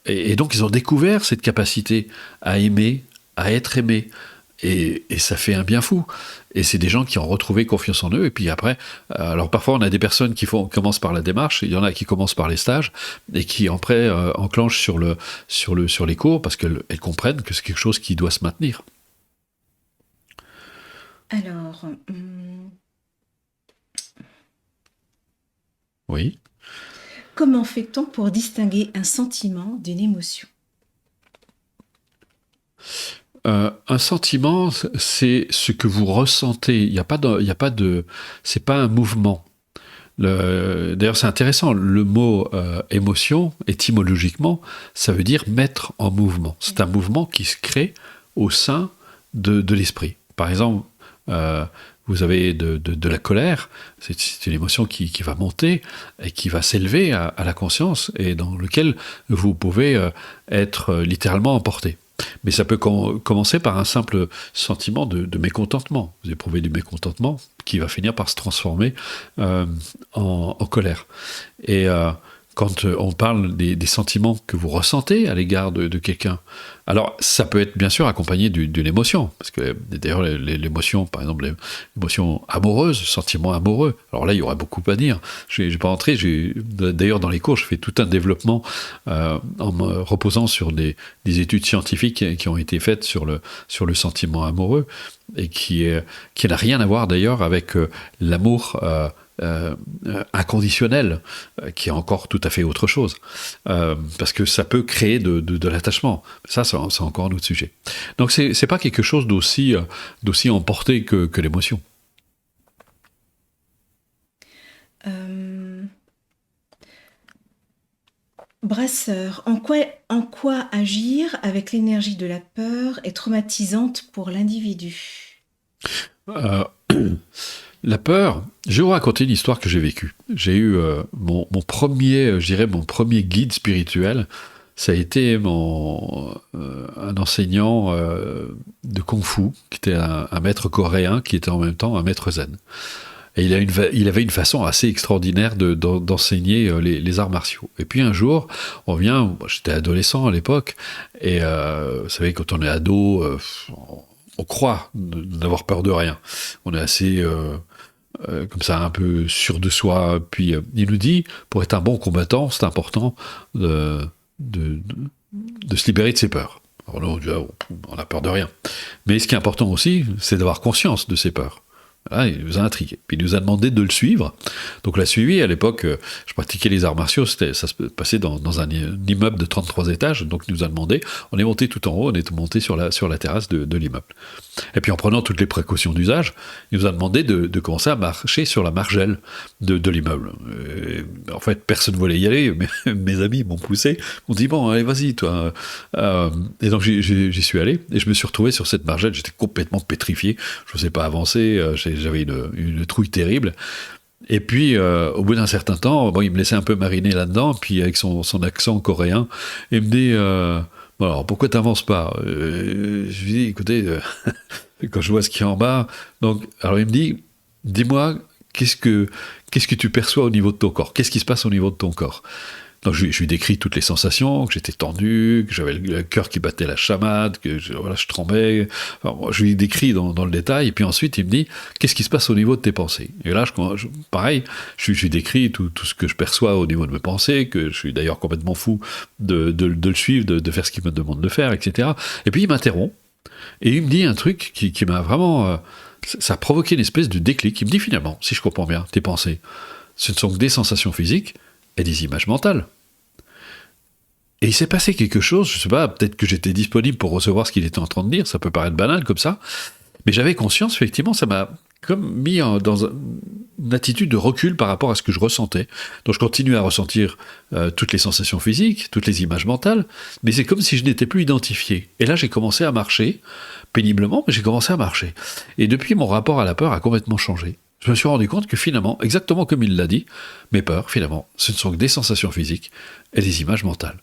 Et donc ils ont découvert cette capacité à aimer, à être aimé. Et ça fait un bien fou. Et c'est des gens qui ont retrouvé confiance en eux. Et puis après, alors parfois on a des personnes qui commencent par la démarche, il y en a qui commencent par les stages et qui après enclenchent sur les cours parce qu'elles comprennent que c'est quelque chose qui doit se maintenir. Alors, Oui. comment fait-on pour distinguer un sentiment d'une émotion? Un sentiment, c'est ce que vous ressentez. Il y a pas de, c'est pas un mouvement. D'ailleurs, c'est intéressant. Le mot émotion, étymologiquement, ça veut dire mettre en mouvement. C'est un mouvement qui se crée au sein de l'esprit. Par exemple, vous avez de la colère. C'est une émotion qui va monter et qui va s'élever à la conscience et dans lequel vous pouvez être littéralement emporté. Mais ça peut commencer par un simple sentiment de mécontentement. Vous éprouvez du mécontentement qui va finir par se transformer en colère. Et quand on parle des sentiments que vous ressentez à l'égard de quelqu'un, alors ça peut être bien sûr accompagné d'une émotion, parce que d'ailleurs l'émotion, par exemple l'émotion amoureuse, sentiment amoureux, alors là il y aurait beaucoup à dire. Je vais pas rentrer, d'ailleurs dans les cours je fais tout un développement en me reposant sur des études scientifiques qui ont été faites sur le sentiment amoureux, et qui n'a rien à voir d'ailleurs avec l'amour inconditionnel, qui est encore tout à fait autre chose, parce que ça peut créer de l'attachement. Ça, c'est encore un autre sujet. Donc c'est pas quelque chose d'aussi emporté que l'émotion. Brasseur, en quoi agir avec l'énergie de la peur est traumatisante pour l'individu? La peur, je vais vous raconter une histoire que j'ai vécue. J'ai eu mon premier guide spirituel, ça a été un enseignant de Kung-Fu, qui était un maître coréen, qui était en même temps un maître zen. Et il avait une façon assez extraordinaire d'enseigner les arts martiaux. Et puis un jour, j'étais adolescent à l'époque, et vous savez, quand on est ado, on croit n'avoir peur de rien. On est assez comme ça, un peu sûr de soi. Puis il nous dit, pour être un bon combattant, c'est important de se libérer de ses peurs. Alors là, on a peur de rien. Mais ce qui est important aussi, c'est d'avoir conscience de ses peurs. Là, il nous a intrigué. Puis il nous a demandé de le suivre. Donc on l'a suivi. À l'époque, je pratiquais les arts martiaux. Ça se passait dans un immeuble de 33 étages. Donc il nous a demandé, on est monté tout en haut, on est monté sur la terrasse de l'immeuble. Et puis en prenant toutes les précautions d'usage, il nous a demandé de commencer à marcher sur la margelle de l'immeuble. Et en fait, personne ne voulait y aller. Mes amis m'ont poussé, m'ont dit, bon, allez, vas-y, toi. Et donc j'y suis allé. Et je me suis retrouvé sur cette margelle. J'étais complètement pétrifié. Je n'osais pas avancer. J'avais une trouille terrible. Et puis, au bout d'un certain temps, il me laissait un peu mariner là-dedans, puis avec son accent coréen, il me dit, bon, alors pourquoi t'avances pas? Je lui dis, écoutez, quand je vois ce qu'il y a en bas, donc, alors il me dit, dis-moi, qu'est-ce que tu perçois au niveau de ton corps? Qu'est-ce qui se passe au niveau de ton corps? Donc je lui décris toutes les sensations, que j'étais tendu, que j'avais le cœur qui battait la chamade, que je tremblais. Enfin, je lui décris dans le détail, et puis ensuite il me dit, qu'est-ce qui se passe au niveau de tes pensées? Et là, pareil, je lui décris tout ce que je perçois au niveau de mes pensées, que je suis d'ailleurs complètement fou de le suivre, de faire ce qu'il me demande de faire, etc. Et puis il m'interrompt, et il me dit un truc qui m'a vraiment... ça a provoqué une espèce de déclic. Il me dit, finalement, si je comprends bien, tes pensées, ce ne sont que des sensations physiques et des images mentales. Et il s'est passé quelque chose, je sais pas, peut-être que j'étais disponible pour recevoir ce qu'il était en train de dire, ça peut paraître banal comme ça, mais j'avais conscience, effectivement, ça m'a comme mis dans une attitude de recul par rapport à ce que je ressentais. Donc je continue à ressentir toutes les sensations physiques, toutes les images mentales, mais c'est comme si je n'étais plus identifié. Et là, j'ai commencé à marcher, péniblement, mais j'ai commencé à marcher. Et depuis, mon rapport à la peur a complètement changé. Je me suis rendu compte que finalement, exactement comme il l'a dit, mes peurs, finalement, ce ne sont que des sensations physiques et des images mentales.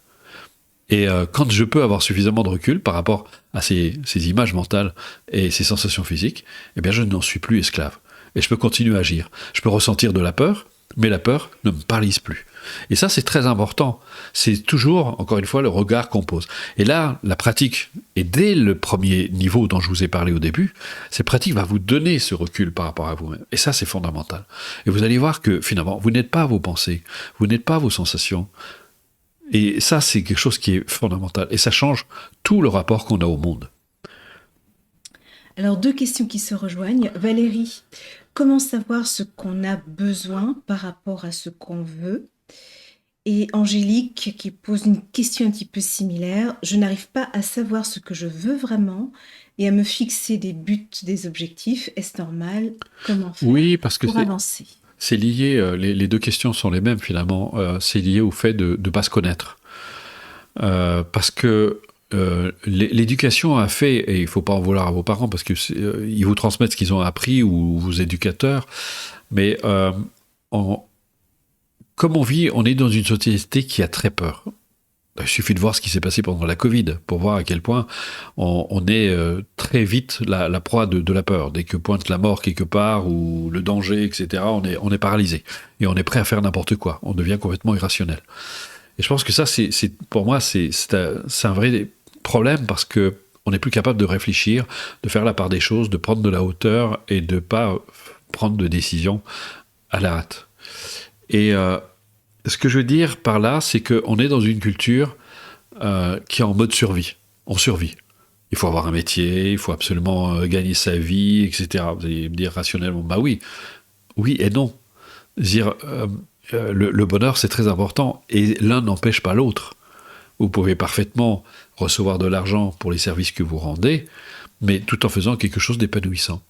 Et quand je peux avoir suffisamment de recul par rapport à ces images mentales et ces sensations physiques, eh bien je n'en suis plus esclave. Et je peux continuer à agir. Je peux ressentir de la peur, mais la peur ne me paralyse plus. Et ça, c'est très important. C'est toujours, encore une fois, le regard qu'on pose. Et là, la pratique, et dès le premier niveau dont je vous ai parlé au début, cette pratique va vous donner ce recul par rapport à vous-même. Et ça, c'est fondamental. Et vous allez voir que finalement, vous n'êtes pas vos pensées, vous n'êtes pas vos sensations. Et ça, c'est quelque chose qui est fondamental. Et ça change tout le rapport qu'on a au monde. Alors, deux questions qui se rejoignent. Valérie, comment savoir ce qu'on a besoin par rapport à ce qu'on veut? Et Angélique qui pose une question un petit peu similaire. Je n'arrive pas à savoir ce que je veux vraiment et à me fixer des buts, des objectifs. Est-ce normal? Comment faire Oui, parce que pour avancer? c'est lié, les deux questions sont les mêmes finalement. C'est lié au fait de ne pas se connaître. Parce que l'éducation a fait, et il ne faut pas en vouloir à vos parents parce qu'ils vous transmettent ce qu'ils ont appris ou vos éducateurs, mais comme on vit, on est dans une société qui a très peur. Il suffit de voir ce qui s'est passé pendant la Covid pour voir à quel point on est très vite la proie de la peur. Dès que pointe la mort quelque part ou le danger, etc., on est paralysé. Et on est prêt à faire n'importe quoi. On devient complètement irrationnel. Et je pense que ça, pour moi, c'est un vrai problème parce qu'on n'est plus capable de réfléchir, de faire la part des choses, de prendre de la hauteur et de ne pas prendre de décisions à la hâte. Et ce que je veux dire par là, c'est qu'on est dans une culture qui est en mode survie. On survit. Il faut avoir un métier, il faut absolument gagner sa vie, etc. Vous allez me dire rationnellement, bah oui. Oui et non. Dire, le bonheur, c'est très important. Et l'un n'empêche pas l'autre. Vous pouvez parfaitement recevoir de l'argent pour les services que vous rendez, mais tout en faisant quelque chose d'épanouissant.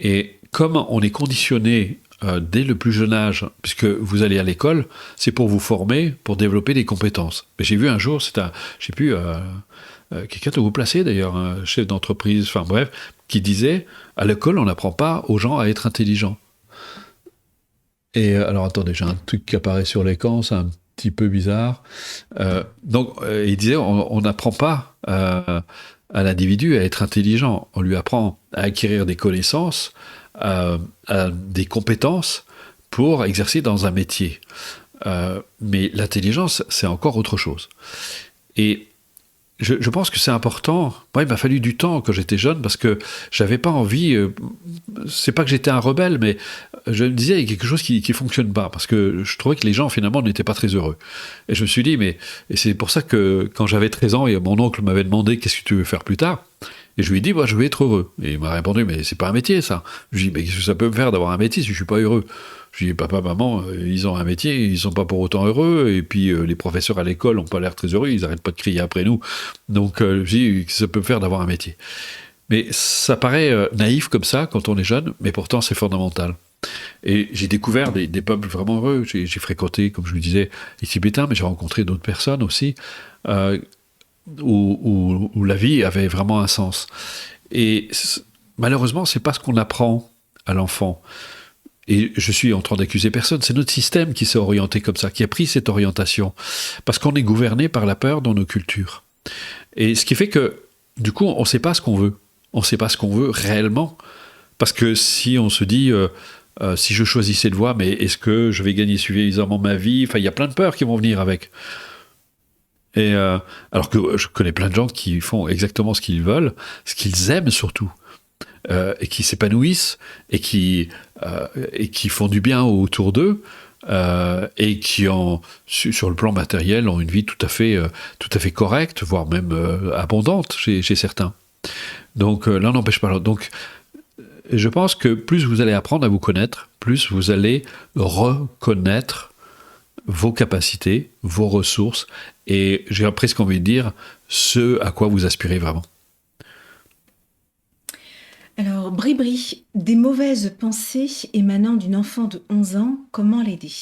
Et comme on est conditionné dès le plus jeune âge, puisque vous allez à l'école, c'est pour vous former, pour développer des compétences. Mais j'ai vu un jour, je sais plus, quelqu'un de vous placer d'ailleurs, un chef d'entreprise, enfin bref, qui disait, à l'école, on n'apprend pas aux gens à être intelligents. Et alors attendez, j'ai un truc qui apparaît sur l'écran, c'est un petit peu bizarre. Donc, il disait, on n'apprend pas à l'individu à être intelligent, on lui apprend à acquérir des connaissances, à des compétences pour exercer dans un métier. Mais l'intelligence, c'est encore autre chose. Et je pense que c'est important. Moi, il m'a fallu du temps quand j'étais jeune parce que j'avais pas envie. C'est pas que j'étais un rebelle, mais je me disais il y a quelque chose qui fonctionne pas parce que je trouvais que les gens finalement n'étaient pas très heureux. Et je me suis dit et c'est pour ça que quand j'avais 13 ans et mon oncle m'avait demandé qu'est-ce que tu veux faire plus tard. Et je lui ai dit, je vais être heureux. Et il m'a répondu, mais c'est pas un métier, ça. Je lui ai dit, mais qu'est-ce que ça peut me faire d'avoir un métier si je suis pas heureux? Je lui ai dit, papa, maman, ils ont un métier, ils sont pas pour autant heureux. Et puis, les professeurs à l'école ont pas l'air très heureux, ils arrêtent pas de crier après nous. Donc, je lui ai dit, qu'est-ce que ça peut me faire d'avoir un métier? Mais ça paraît naïf comme ça, quand on est jeune, mais pourtant, c'est fondamental. Et j'ai découvert des peuples vraiment heureux. J'ai fréquenté, comme je vous disais, les Tibétains, mais j'ai rencontré d'autres personnes aussi, où la vie avait vraiment un sens. Et malheureusement, c'est pas ce qu'on apprend à l'enfant. Et je suis en train d'accuser personne, c'est notre système qui s'est orienté comme ça, qui a pris cette orientation. Parce qu'on est gouverné par la peur dans nos cultures. Et ce qui fait que, du coup, on ne sait pas ce qu'on veut. On ne sait pas ce qu'on veut réellement. Parce que si on se dit, si je choisis cette voie, mais est-ce que je vais gagner suffisamment ma vie? Enfin, il y a plein de peurs qui vont venir avec. Et alors que je connais plein de gens qui font exactement ce qu'ils veulent, ce qu'ils aiment surtout, et qui s'épanouissent, et qui font du bien autour d'eux, et qui, sur le plan matériel, ont une vie tout à fait correcte, voire même abondante chez certains. Donc l'un n'empêche pas l'autre. Donc je pense que plus vous allez apprendre à vous connaître, plus vous allez reconnaître vos capacités, vos ressources, et j'ai presque envie de dire ce à quoi vous aspirez vraiment. Alors, Bribri, des mauvaises pensées émanant d'une enfant de 11 ans, comment l'aider?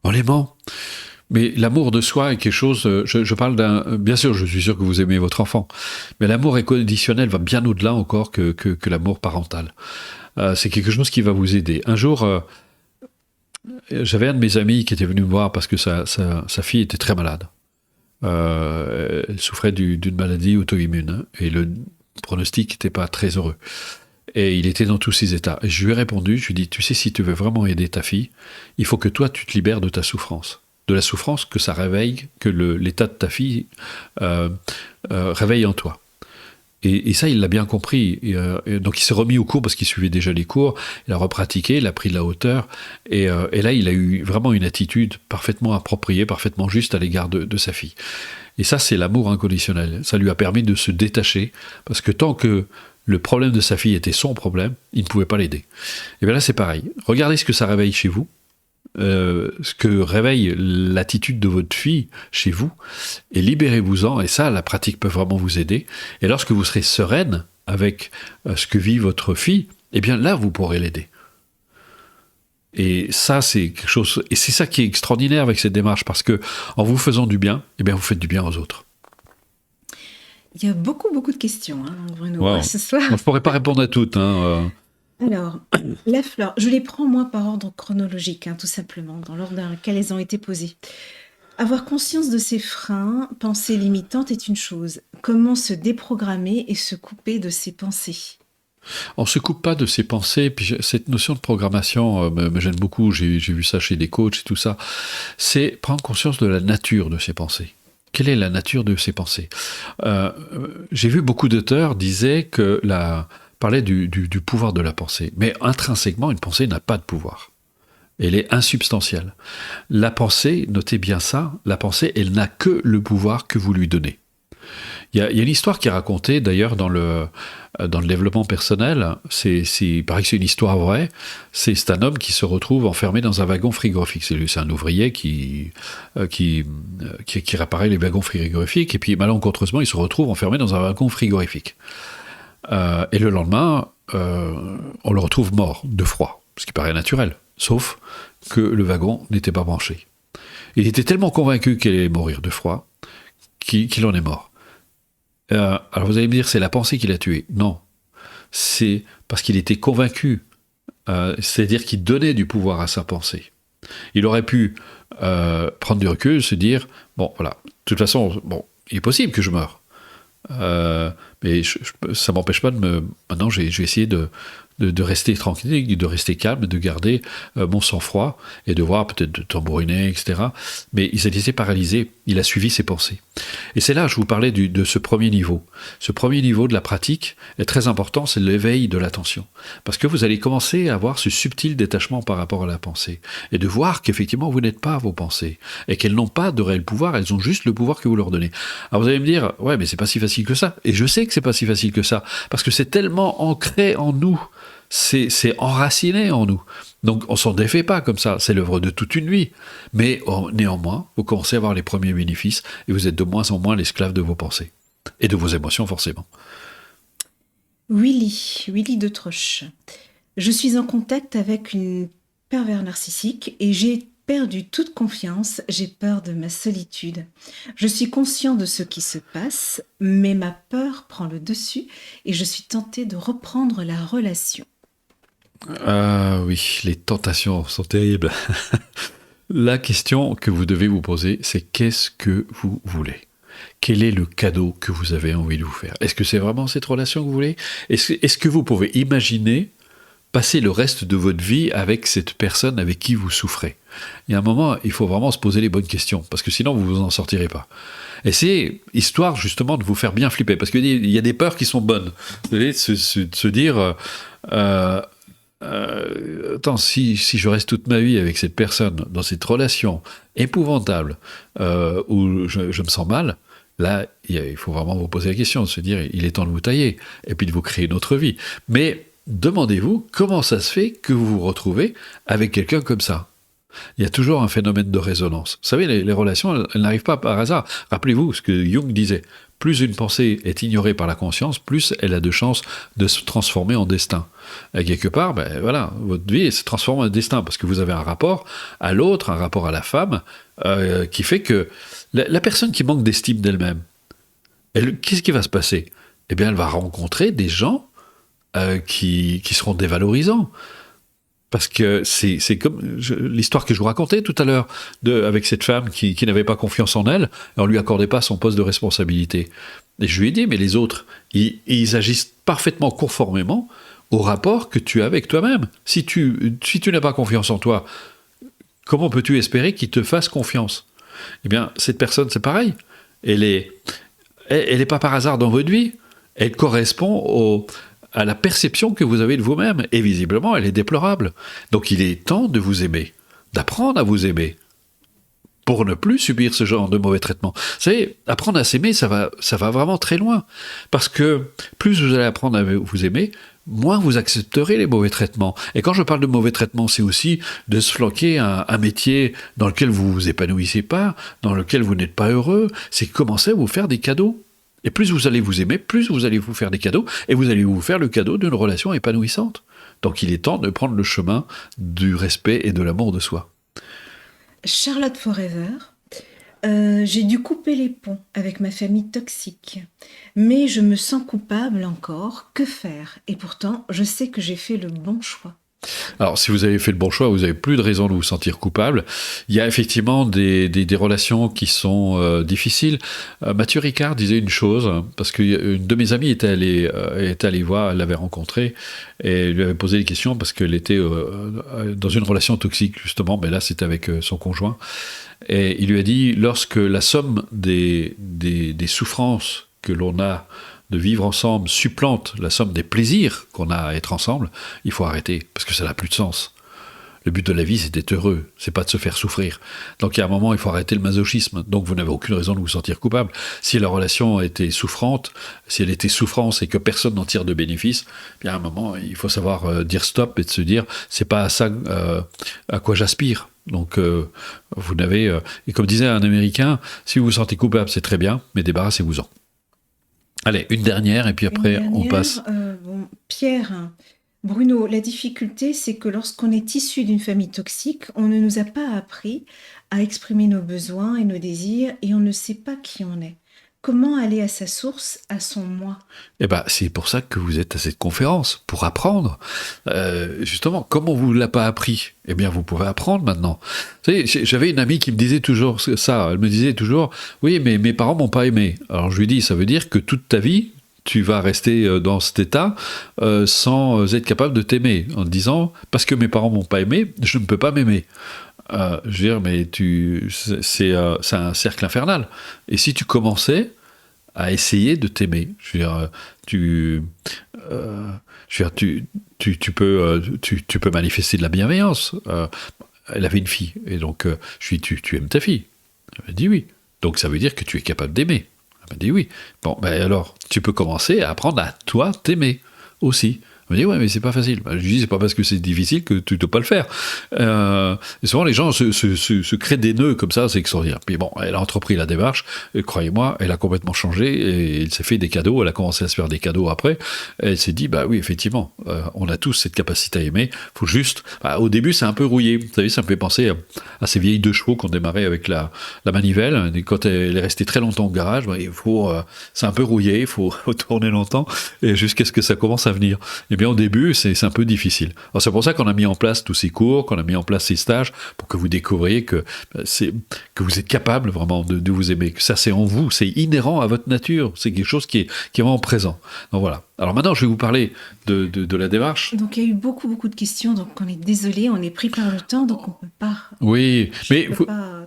On l'aimant. Mais l'amour de soi est quelque chose, je parle bien sûr, je suis sûr que vous aimez votre enfant, mais l'amour inconditionnel va bien au-delà encore que l'amour parental. C'est quelque chose qui va vous aider. Un jour, j'avais un de mes amis qui était venu me voir parce que sa fille était très malade. Elle souffrait d'une maladie auto-immune, et le pronostic n'était pas très heureux. Et il était dans tous ces états. Et je lui ai répondu, je lui ai dit, tu sais, si tu veux vraiment aider ta fille, il faut que toi, tu te libères de ta souffrance. De la souffrance que ça réveille, que l'état de ta fille réveille en toi. Et ça, il l'a bien compris. Et donc, il s'est remis au cours parce qu'il suivait déjà les cours. Il a repratiqué, il a pris de la hauteur. Et là, il a eu vraiment une attitude parfaitement appropriée, parfaitement juste à l'égard de sa fille. Et ça, c'est l'amour inconditionnel. Ça lui a permis de se détacher. Parce que tant que le problème de sa fille était son problème, il ne pouvait pas l'aider. Et bien là, c'est pareil. Regardez ce que ça réveille chez vous. Ce que réveille l'attitude de votre fille chez vous, et libérez-vous-en, et ça, la pratique peut vraiment vous aider. Et lorsque vous serez sereine avec ce que vit votre fille, eh bien là, vous pourrez l'aider. Et ça, c'est quelque chose, et c'est ça qui est extraordinaire avec cette démarche, parce que en vous faisant du bien, eh bien, vous faites du bien aux autres. Il y a beaucoup de questions, Bruno, Wow. ce soir. Je ne pourrais pas répondre à toutes. Alors, la fleur, je les prends moi par ordre chronologique, tout simplement, dans l'ordre dans lequel elles ont été posées. Avoir conscience de ces freins, pensées limitantes est une chose. Comment se déprogrammer et se couper de ces pensées? On ne se coupe pas de ses pensées, puis cette notion de programmation me gêne beaucoup, j'ai vu ça chez des coachs et tout ça, c'est prendre conscience de la nature de ses pensées. Quelle est la nature de ses pensées? J'ai vu beaucoup d'auteurs disaient que parlait du pouvoir de la pensée. Mais intrinsèquement, une pensée n'a pas de pouvoir. Elle est insubstantielle. La pensée, notez bien ça, la pensée, elle n'a que le pouvoir que vous lui donnez. Il y a une histoire qui est racontée, d'ailleurs, dans le développement personnel. Il paraît que c'est une histoire vraie. C'est un homme qui se retrouve enfermé dans un wagon frigorifique. C'est un ouvrier qui réparait les wagons frigorifiques. Et puis, malencontreusement, il se retrouve enfermé dans un wagon frigorifique. Et le lendemain, on le retrouve mort de froid, ce qui paraît naturel, sauf que le wagon n'était pas branché. Il était tellement convaincu qu'il allait mourir de froid qu'il en est mort. Alors vous allez me dire, c'est la pensée qui l'a tué. Non, c'est parce qu'il était convaincu, c'est-à-dire qu'il donnait du pouvoir à sa pensée. Il aurait pu prendre du recul, se dire, bon voilà, de toute façon, il est possible que je meure. Mais ça m'empêche pas maintenant, je vais essayer de rester tranquille, de rester calme, de garder mon sang-froid et de voir peut-être de tambouriner, etc. Mais il s'est laissé paralyser, il a suivi ses pensées. Et c'est là, je vous parlais de ce premier niveau. Ce premier niveau de la pratique est très important, c'est l'éveil de l'attention. Parce que vous allez commencer à avoir ce subtil détachement par rapport à la pensée. Et de voir qu'effectivement, vous n'êtes pas vos pensées. Et qu'elles n'ont pas de réel pouvoir, elles ont juste le pouvoir que vous leur donnez. Alors vous allez me dire, ouais, mais c'est pas si facile que ça. Et je sais que c'est pas si facile que ça. Parce que c'est tellement ancré en nous. C'est enraciné en nous. Donc on s'en défait pas comme ça, c'est l'œuvre de toute une vie. Mais néanmoins, vous commencez à avoir les premiers bénéfices et vous êtes de moins en moins l'esclave de vos pensées. Et de vos émotions forcément. Willy de Troche. Je suis en contact avec une pervers narcissique et j'ai perdu toute confiance, j'ai peur de ma solitude. Je suis conscient de ce qui se passe, mais ma peur prend le dessus et je suis tentée de reprendre la relation. Ah oui, les tentations sont terribles. La question que vous devez vous poser, c'est qu'est-ce que vous voulez? Quel est le cadeau que vous avez envie de vous faire? Est-ce que c'est vraiment cette relation que vous voulez? Est-ce que vous pouvez imaginer passer le reste de votre vie avec cette personne avec qui vous souffrez? Il y a un moment, il faut vraiment se poser les bonnes questions, parce que sinon vous ne vous en sortirez pas. Et c'est histoire justement de vous faire bien flipper, parce qu'il y a des peurs qui sont bonnes. Vous allez se dire... attends, si je reste toute ma vie avec cette personne, dans cette relation épouvantable, où je me sens mal, là, il faut vraiment vous poser la question, de se dire, il est temps de vous tailler, et puis de vous créer une autre vie. Mais demandez-vous, comment ça se fait que vous vous retrouvez avec quelqu'un comme ça? Il y a toujours un phénomène de résonance. Vous savez, les relations, elles n'arrivent pas par hasard. Rappelez-vous ce que Jung disait. Plus une pensée est ignorée par la conscience, plus elle a de chances de se transformer en destin. Et quelque part, voilà, votre vie se transforme en destin, parce que vous avez un rapport à l'autre, un rapport à la femme, qui fait que la personne qui manque d'estime d'elle-même, qu'est-ce qui va se passer? Eh bien, elle va rencontrer des gens qui seront dévalorisants. Parce que c'est comme l'histoire que je vous racontais tout à l'heure avec cette femme qui n'avait pas confiance en elle, et on ne lui accordait pas son poste de responsabilité. Et je lui ai dit, mais les autres, ils agissent parfaitement conformément au rapport que tu as avec toi-même. Si tu n'as pas confiance en toi, comment peux-tu espérer qu'il te fasse confiance ? Eh bien, cette personne, c'est pareil. Elle est pas par hasard dans votre vie. Elle correspond à la perception que vous avez de vous-même. Et visiblement, elle est déplorable. Donc, il est temps de vous aimer, d'apprendre à vous aimer, pour ne plus subir ce genre de mauvais traitement. Vous savez, apprendre à s'aimer, ça va vraiment très loin. Parce que plus vous allez apprendre à vous aimer, moins vous accepterez les mauvais traitements. Et quand je parle de mauvais traitements, c'est aussi de se flanquer un métier dans lequel vous ne vous épanouissez pas, dans lequel vous n'êtes pas heureux. C'est commencer à vous faire des cadeaux. Et plus vous allez vous aimer, plus vous allez vous faire des cadeaux, et vous allez vous faire le cadeau d'une relation épanouissante. Donc il est temps de prendre le chemin du respect et de l'amour de soi. Charlotte Forever, j'ai dû couper les ponts avec ma famille toxique, mais je me sens coupable encore. Que faire ? Et pourtant, je sais que j'ai fait le bon choix. Alors, si vous avez fait le bon choix, vous n'avez plus de raison de vous sentir coupable. Il y a effectivement des relations qui sont difficiles. Mathieu Ricard disait une chose, parce qu'une de mes amies était allée voir, elle l'avait rencontré, et lui avait posé des questions parce qu'elle était dans une relation toxique, justement, mais là, c'était avec son conjoint. Et il lui a dit, lorsque la somme des souffrances que l'on a de vivre ensemble supplante la somme des plaisirs qu'on a à être ensemble, il faut arrêter, parce que ça n'a plus de sens. Le but de la vie, c'est d'être heureux, c'est pas de se faire souffrir. Donc il y a un moment, il faut arrêter le masochisme. Donc vous n'avez aucune raison de vous sentir coupable. Si la relation était souffrante, si elle était souffrance et que personne n'en tire de bénéfice, bien à un moment, il faut savoir dire stop et de se dire, c'est pas à ça à quoi j'aspire. Donc vous n'avez... et comme disait un Américain, si vous vous sentez coupable, c'est très bien, mais débarrassez-vous-en. Allez, une dernière, et puis après, on passe. Pierre, Bruno, la difficulté, c'est que lorsqu'on est issu d'une famille toxique, on ne nous a pas appris à exprimer nos besoins et nos désirs, et on ne sait pas qui on est. Comment aller à sa source, à son moi ? Eh ben, c'est pour ça que vous êtes à cette conférence, pour apprendre. Justement, comme on ne vous l'a pas appris, eh bien, vous pouvez apprendre maintenant. Vous savez, j'avais une amie qui me disait toujours ça. Elle me disait toujours, oui, mais mes parents m'ont pas aimé. Alors, je lui dis, ça veut dire que toute ta vie, tu vas rester dans cet état sans être capable de t'aimer, en te disant, parce que mes parents m'ont pas aimé, je ne peux pas m'aimer. Je veux dire, mais c'est un cercle infernal. Et si tu commençais à essayer de t'aimer, je veux dire, tu peux manifester de la bienveillance. Elle avait une fille, et donc je lui dis, tu aimes ta fille ? Elle m'a dit oui. Donc ça veut dire que tu es capable d'aimer. Elle m'a dit oui. Bon, ben alors, tu peux commencer à apprendre à toi t'aimer aussi. Elle me dit, ouais, mais c'est pas facile. Je lui dis, c'est pas parce que c'est difficile que tu ne dois pas le faire. Et souvent, les gens se créent des nœuds comme ça, c'est extraordinaire. Puis bon, elle a entrepris la démarche, et croyez-moi, elle a complètement changé, et elle s'est fait des cadeaux, elle a commencé à se faire des cadeaux après, et elle s'est dit, bah oui, effectivement, on a tous cette capacité à aimer, faut juste... au début, c'est un peu rouillé. Vous savez, ça me fait penser à ces vieilles 2 chevaux qu'on démarrait avec la manivelle, et quand elle est restée très longtemps au garage, c'est un peu rouillé, il faut tourner longtemps, et jusqu'à ce que ça commence à venir. Eh bien, au début, c'est un peu difficile. Alors, c'est pour ça qu'on a mis en place tous ces cours, qu'on a mis en place ces stages, pour que vous découvriez que vous êtes capable vraiment de vous aimer, que ça, c'est en vous, c'est inhérent à votre nature, c'est quelque chose qui est vraiment présent. Donc, voilà. Alors, maintenant, je vais vous parler de la démarche. Donc, il y a eu beaucoup de questions, donc on est désolé, on est pris par le temps, donc on ne peut pas... Oui, mais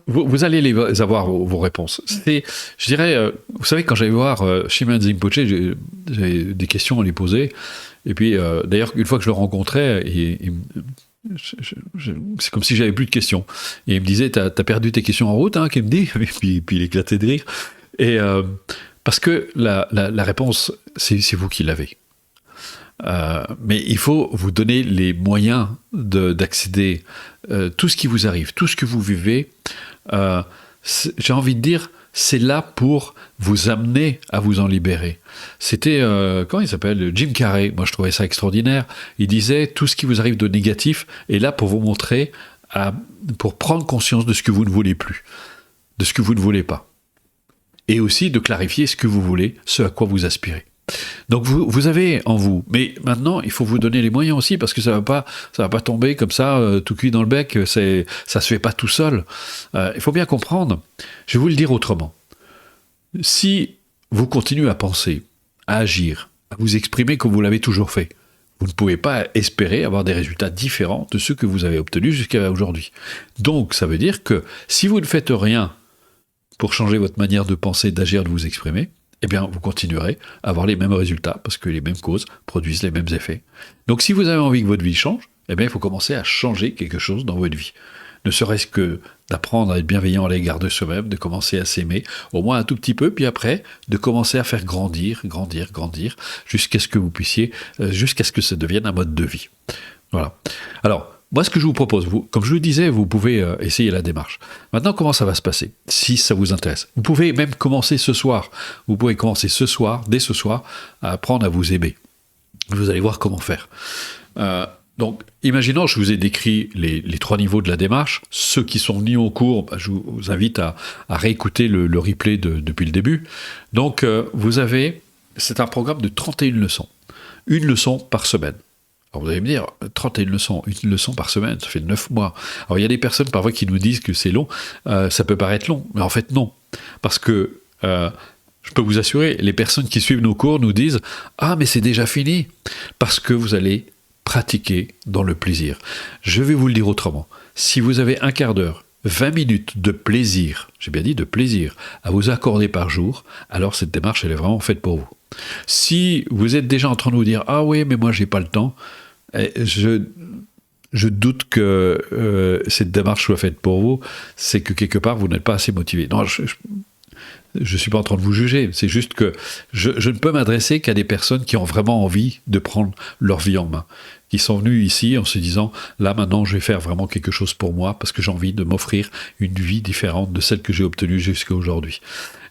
vous allez les avoir, vos réponses. Je dirais, vous savez, quand j'allais voir Shimon Rinpoche, j'avais des questions à lui poser. Et puis, d'ailleurs, une fois que je le rencontrais, c'est comme si j'avais plus de questions. Et il me disait, t'as perdu tes questions en route, hein, qu'il me dit. Et puis il éclatait de rire. Et parce que la réponse, c'est vous qui l'avez. Mais il faut vous donner les moyens d'accéder tout ce qui vous arrive, tout ce que vous vivez. J'ai envie de dire, c'est là pour vous amener à vous en libérer. C'était, comment il s'appelle ? Jim Carrey. Moi, je trouvais ça extraordinaire. Il disait, tout ce qui vous arrive de négatif est là pour vous montrer, pour prendre conscience de ce que vous ne voulez plus, de ce que vous ne voulez pas. Et aussi de clarifier ce que vous voulez, ce à quoi vous aspirez. Donc vous avez en vous, mais maintenant il faut vous donner les moyens aussi, parce que ça va pas tomber comme ça tout cuit dans le bec, ça se fait pas tout seul. Il faut bien comprendre. Je vais vous le dire autrement. Si vous continuez à penser, à agir, à vous exprimer comme vous l'avez toujours fait, Vous ne pouvez pas espérer avoir des résultats différents de ceux que vous avez obtenus jusqu'à aujourd'hui. Donc, ça veut dire que si vous ne faites rien pour changer votre manière de penser, d'agir, de vous exprimer, eh bien, vous continuerez à avoir les mêmes résultats parce que les mêmes causes produisent les mêmes effets. Donc, si vous avez envie que votre vie change, eh bien, il faut commencer à changer quelque chose dans votre vie. Ne serait-ce que d'apprendre à être bienveillant à l'égard de soi-même, de commencer à s'aimer, au moins un tout petit peu, puis après, de commencer à faire grandir, jusqu'à ce que vous puissiez, jusqu'à ce que ça devienne un mode de vie. Voilà. Alors, moi, ce que je vous propose, comme je le disais, vous pouvez essayer la démarche. Maintenant, comment ça va se passer, si ça vous intéresse? Vous pouvez même commencer ce soir. Vous pouvez commencer ce soir, dès ce soir, à apprendre à vous aimer. Vous allez voir comment faire. Donc, imaginons, je vous ai décrit les 3 niveaux de la démarche. Ceux qui sont venus au cours, je vous invite à réécouter le replay depuis le début. Donc, c'est un programme de 31 leçons. Une leçon par semaine. Alors, vous allez me dire, 31 leçons, une leçon par semaine, ça fait 9 mois. Alors, il y a des personnes parfois qui nous disent que c'est long. Ça peut paraître long, mais en fait, non. Parce que, je peux vous assurer, les personnes qui suivent nos cours nous disent « Ah, mais c'est déjà fini !» Parce que vous allez pratiquer dans le plaisir. Je vais vous le dire autrement. Si vous avez un quart d'heure, 20 minutes de plaisir, j'ai bien dit de plaisir, à vous accorder par jour, alors cette démarche, elle est vraiment faite pour vous. Si vous êtes déjà en train de vous dire « Ah oui, mais moi, j'ai pas le temps », je doute que cette démarche soit faite pour vous, c'est que quelque part, vous n'êtes pas assez motivé. Non, je ne suis pas en train de vous juger, c'est juste que je ne peux m'adresser qu'à des personnes qui ont vraiment envie de prendre leur vie en main, qui sont venues ici en se disant « Là, maintenant, je vais faire vraiment quelque chose pour moi parce que j'ai envie de m'offrir une vie différente de celle que j'ai obtenue jusqu'à aujourd'hui. »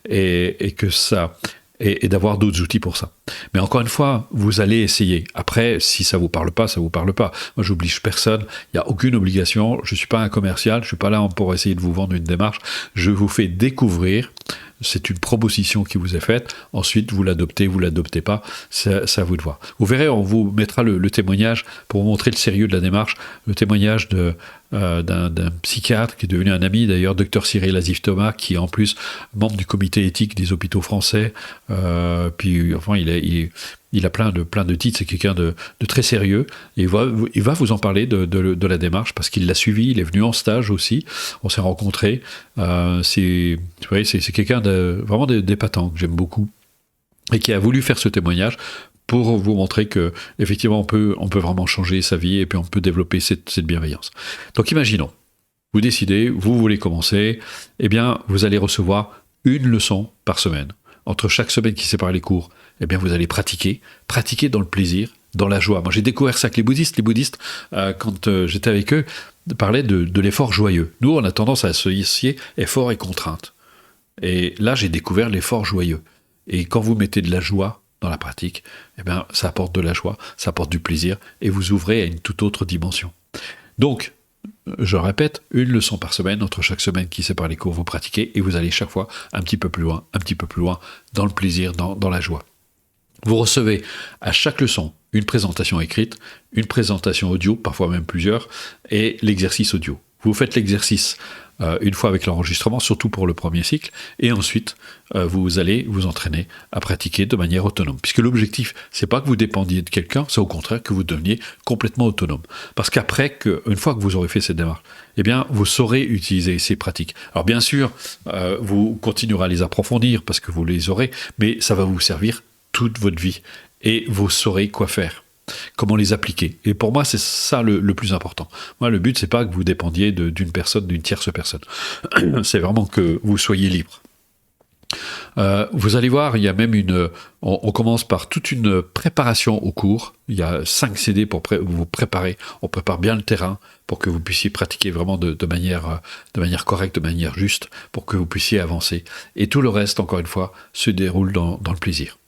Et que ça... Et d'avoir d'autres outils pour ça. Mais encore une fois, vous allez essayer. Après, si ça vous parle pas, ça vous parle pas. Moi, j'oblige personne. Il n'y a aucune obligation. Je suis pas un commercial. Je suis pas là pour essayer de vous vendre une démarche. Je vous fais découvrir. C'est une proposition qui vous est faite. Ensuite, vous l'adoptez pas. C'est à vous de voir. Vous verrez, on vous mettra le témoignage pour vous montrer le sérieux de la démarche. Le témoignage d'un psychiatre qui est devenu un ami, d'ailleurs, Dr Cyril Azif-Thomas, qui est en plus membre du comité éthique des hôpitaux français. Puis, enfin, il a plein de titres. C'est quelqu'un de très sérieux. Et il va vous en parler de la démarche parce qu'il l'a suivi. Il est venu en stage aussi. On s'est rencontrés. C'est quelqu'un vraiment d'épatant que j'aime beaucoup et qui a voulu faire ce témoignage pour vous montrer que effectivement on peut vraiment changer sa vie et puis on peut développer cette bienveillance. Donc imaginons, vous décidez, vous voulez commencer, eh bien vous allez recevoir une leçon par semaine. Entre chaque semaine qui sépare les cours, eh bien vous allez pratiquer dans le plaisir, dans la joie. Moi j'ai découvert ça avec les bouddhistes. Les bouddhistes, quand j'étais avec eux, parlaient de l'effort joyeux. Nous on a tendance à associer effort et contrainte. Et là j'ai découvert l'effort joyeux. Et quand vous mettez de la joie dans la pratique, eh bien, ça apporte de la joie, ça apporte du plaisir, et vous ouvrez à une toute autre dimension. Donc, je répète, une leçon par semaine, entre chaque semaine qui sépare les cours, vous pratiquez, et vous allez chaque fois un petit peu plus loin, dans le plaisir, dans la joie. Vous recevez à chaque leçon une présentation écrite, une présentation audio, parfois même plusieurs, et l'exercice audio. Vous faites l'exercice une fois avec l'enregistrement, surtout pour le premier cycle, et ensuite vous allez vous entraîner à pratiquer de manière autonome. Puisque l'objectif, c'est pas que vous dépendiez de quelqu'un, c'est au contraire que vous deveniez complètement autonome. Parce qu'après, une fois que vous aurez fait cette démarche, eh bien, vous saurez utiliser ces pratiques. Alors bien sûr, vous continuerez à les approfondir parce que vous les aurez, mais ça va vous servir toute votre vie. Et vous saurez quoi faire. Comment les appliquer. Et pour moi, c'est ça le plus important. Moi, le but, c'est pas que vous dépendiez d'une personne, d'une tierce personne. C'est vraiment que vous soyez libre. Vous allez voir, il y a même on commence par toute une préparation au cours. Il y a 5 CD pour vous préparer. On prépare bien le terrain pour que vous puissiez pratiquer vraiment de manière correcte, de manière juste, pour que vous puissiez avancer. Et tout le reste, encore une fois, se déroule dans le plaisir.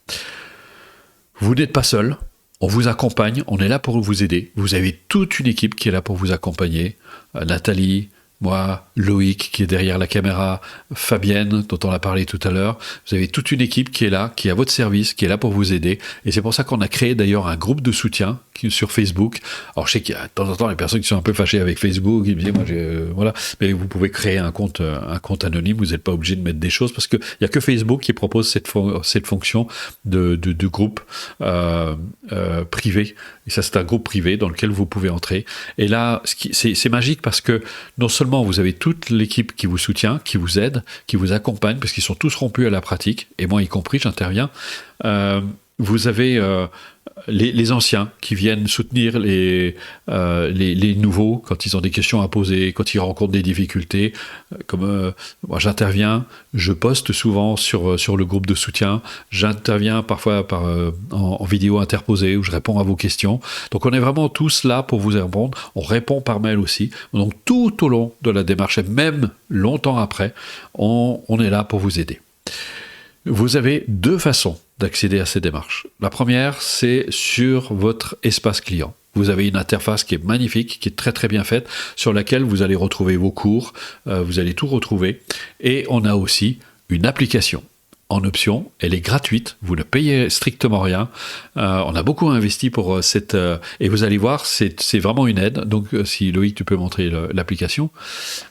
Vous n'êtes pas seul. On vous accompagne, on est là pour vous aider. Vous avez toute une équipe qui est là pour vous accompagner. Nathalie, moi, Loïc qui est derrière la caméra, Fabienne dont on a parlé tout à l'heure. Vous avez toute une équipe qui est là, qui est à votre service, qui est là pour vous aider. Et c'est pour ça qu'on a créé d'ailleurs un groupe de soutien sur Facebook. Alors je sais qu'il y a de temps en temps les personnes qui sont un peu fâchées avec Facebook, qui me disent voilà, mais vous pouvez créer un compte anonyme, vous n'êtes pas obligé de mettre des choses parce qu'il n'y a que Facebook qui propose cette fonction de groupe privé. Et ça, c'est un groupe privé dans lequel vous pouvez entrer. Et là, c'est magique parce que non seulement vous avez toute l'équipe qui vous soutient, qui vous aide, qui vous accompagne, parce qu'ils sont tous rompus à la pratique, et moi y compris, j'interviens. Vous avez les anciens qui viennent soutenir les nouveaux quand ils ont des questions à poser, quand ils rencontrent des difficultés. Comme moi, j'interviens, je poste souvent sur le groupe de soutien. J'interviens parfois en vidéo interposée où je réponds à vos questions. Donc, on est vraiment tous là pour vous répondre. On répond par mail aussi. Donc, tout au long de la démarche, et même longtemps après, on est là pour vous aider. Vous avez deux façons d'accéder à ces démarches. La première, c'est sur votre espace client. Vous avez une interface qui est magnifique, qui est très très bien faite, sur laquelle vous allez retrouver vos cours, vous allez tout retrouver. Et on a aussi une application. En option, elle est gratuite, vous ne payez strictement rien. On a beaucoup investi pour cette... et vous allez voir, c'est vraiment une aide. Donc si Loïc, tu peux montrer l'application.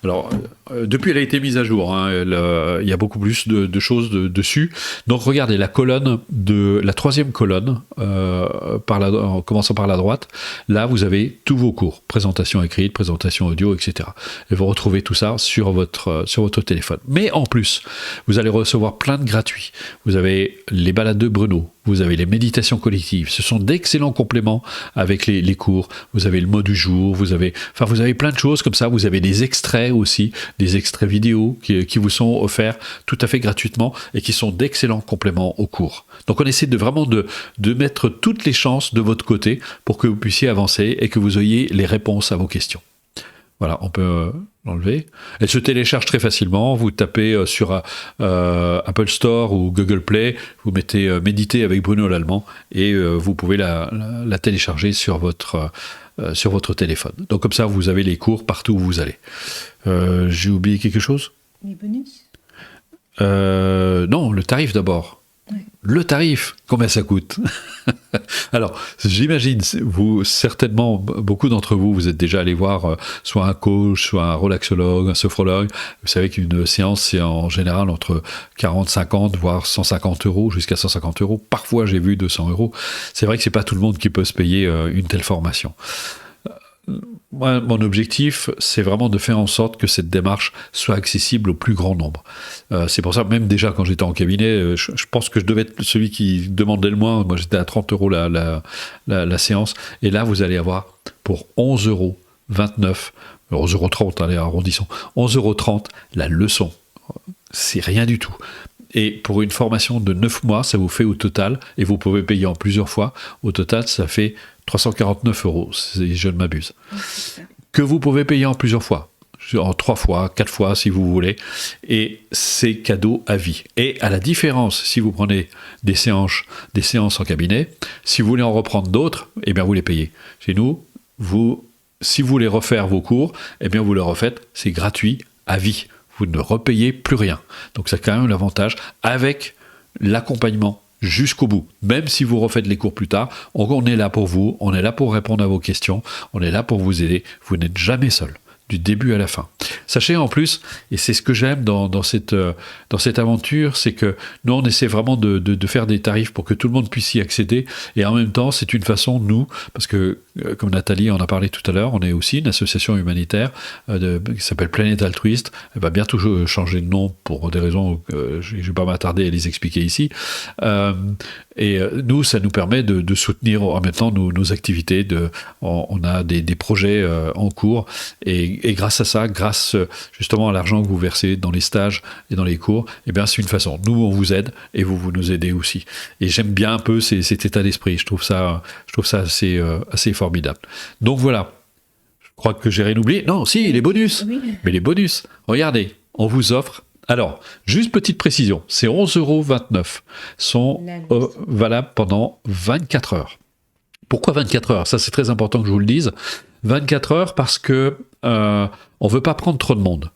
Alors, depuis elle a été mise à jour, il y a beaucoup plus de choses dessus. Donc regardez, la troisième colonne, en commençant par la droite, là vous avez tous vos cours, présentation écrite, présentation audio, etc. Et vous retrouvez tout ça sur votre téléphone. Mais en plus, vous allez recevoir plein de gratuits. Vous avez les balades de Bruno, vous avez les méditations collectives. Ce sont d'excellents compléments avec les cours. Vous avez le mot du jour, vous avez plein de choses comme ça. Vous avez des extraits aussi, des extraits vidéo qui vous sont offerts tout à fait gratuitement et qui sont d'excellents compléments au cours. Donc on essaie vraiment de mettre toutes les chances de votre côté pour que vous puissiez avancer et que vous ayez les réponses à vos questions. Voilà, on peut l'enlever. Elle se télécharge très facilement. Vous tapez sur Apple Store ou Google Play, vous mettez Méditer avec Bruno Lallemand et vous pouvez la télécharger sur votre téléphone. Donc comme ça, vous avez les cours partout où vous allez. J'ai oublié quelque chose ? Les bonus ? Non, le tarif d'abord. Ouais. Le tarif, combien ça coûte ? Alors, j'imagine, certainement, beaucoup d'entre vous, vous êtes déjà allés voir soit un coach, soit un relaxologue, un sophrologue. Vous savez qu'une séance, c'est en général entre 40, 50, voire 150 euros, jusqu'à 150 euros. Parfois, j'ai vu 200 euros. C'est vrai que c'est pas tout le monde qui peut se payer une telle formation. Moi, mon objectif, c'est vraiment de faire en sorte que cette démarche soit accessible au plus grand nombre. C'est pour ça, même déjà quand j'étais en cabinet, je pense que je devais être celui qui demandait le moins. Moi, j'étais à 30 euros la séance. Et là, vous allez avoir pour 11,29 euros, 11,30 €, allez, arrondissons, 11,30 € la leçon. C'est rien du tout. Et pour une formation de 9 mois, ça vous fait au total, et vous pouvez payer en plusieurs fois, au total, ça fait 349 €, si je ne m'abuse. Que vous pouvez payer en plusieurs fois, en 3 fois, 4 fois, si vous voulez, et c'est cadeau à vie. Et à la différence, si vous prenez des séances en cabinet, si vous voulez en reprendre d'autres, eh bien vous les payez. Chez nous, si vous voulez refaire vos cours, eh bien vous le refaites, c'est gratuit à vie. Vous ne repayez plus rien. Donc c'est quand même l'avantage avec l'accompagnement jusqu'au bout. Même si vous refaites les cours plus tard, on est là pour vous, on est là pour répondre à vos questions, on est là pour vous aider. Vous n'êtes jamais seul, du début à la fin. Sachez en plus, et c'est ce que j'aime dans cette aventure, c'est que nous on essaie vraiment de faire des tarifs pour que tout le monde puisse y accéder, et en même temps c'est une façon, nous, parce que comme Nathalie en a parlé tout à l'heure, on est aussi une association humanitaire qui s'appelle Planète Altruiste. Elle va bientôt changer de nom pour des raisons que je ne vais pas m'attarder à les expliquer ici. Et nous, ça nous permet de soutenir en même temps nos activités. On a des projets en cours, et grâce à ça, grâce justement à l'argent que vous versez dans les stages et dans les cours, eh bien c'est une façon. Nous, on vous aide et vous nous aidez aussi. Et j'aime bien un peu cet état d'esprit. Je trouve ça assez formidable. Donc voilà. Je crois que j'ai rien oublié. Non, si, les bonus. Oui. Mais les bonus, regardez, on vous offre. Alors, juste petite précision, ces 11,29 € sont valables pendant 24 heures. Pourquoi 24 heures ? Ça, c'est très important que je vous le dise. 24 heures parce que on veut pas prendre trop de monde.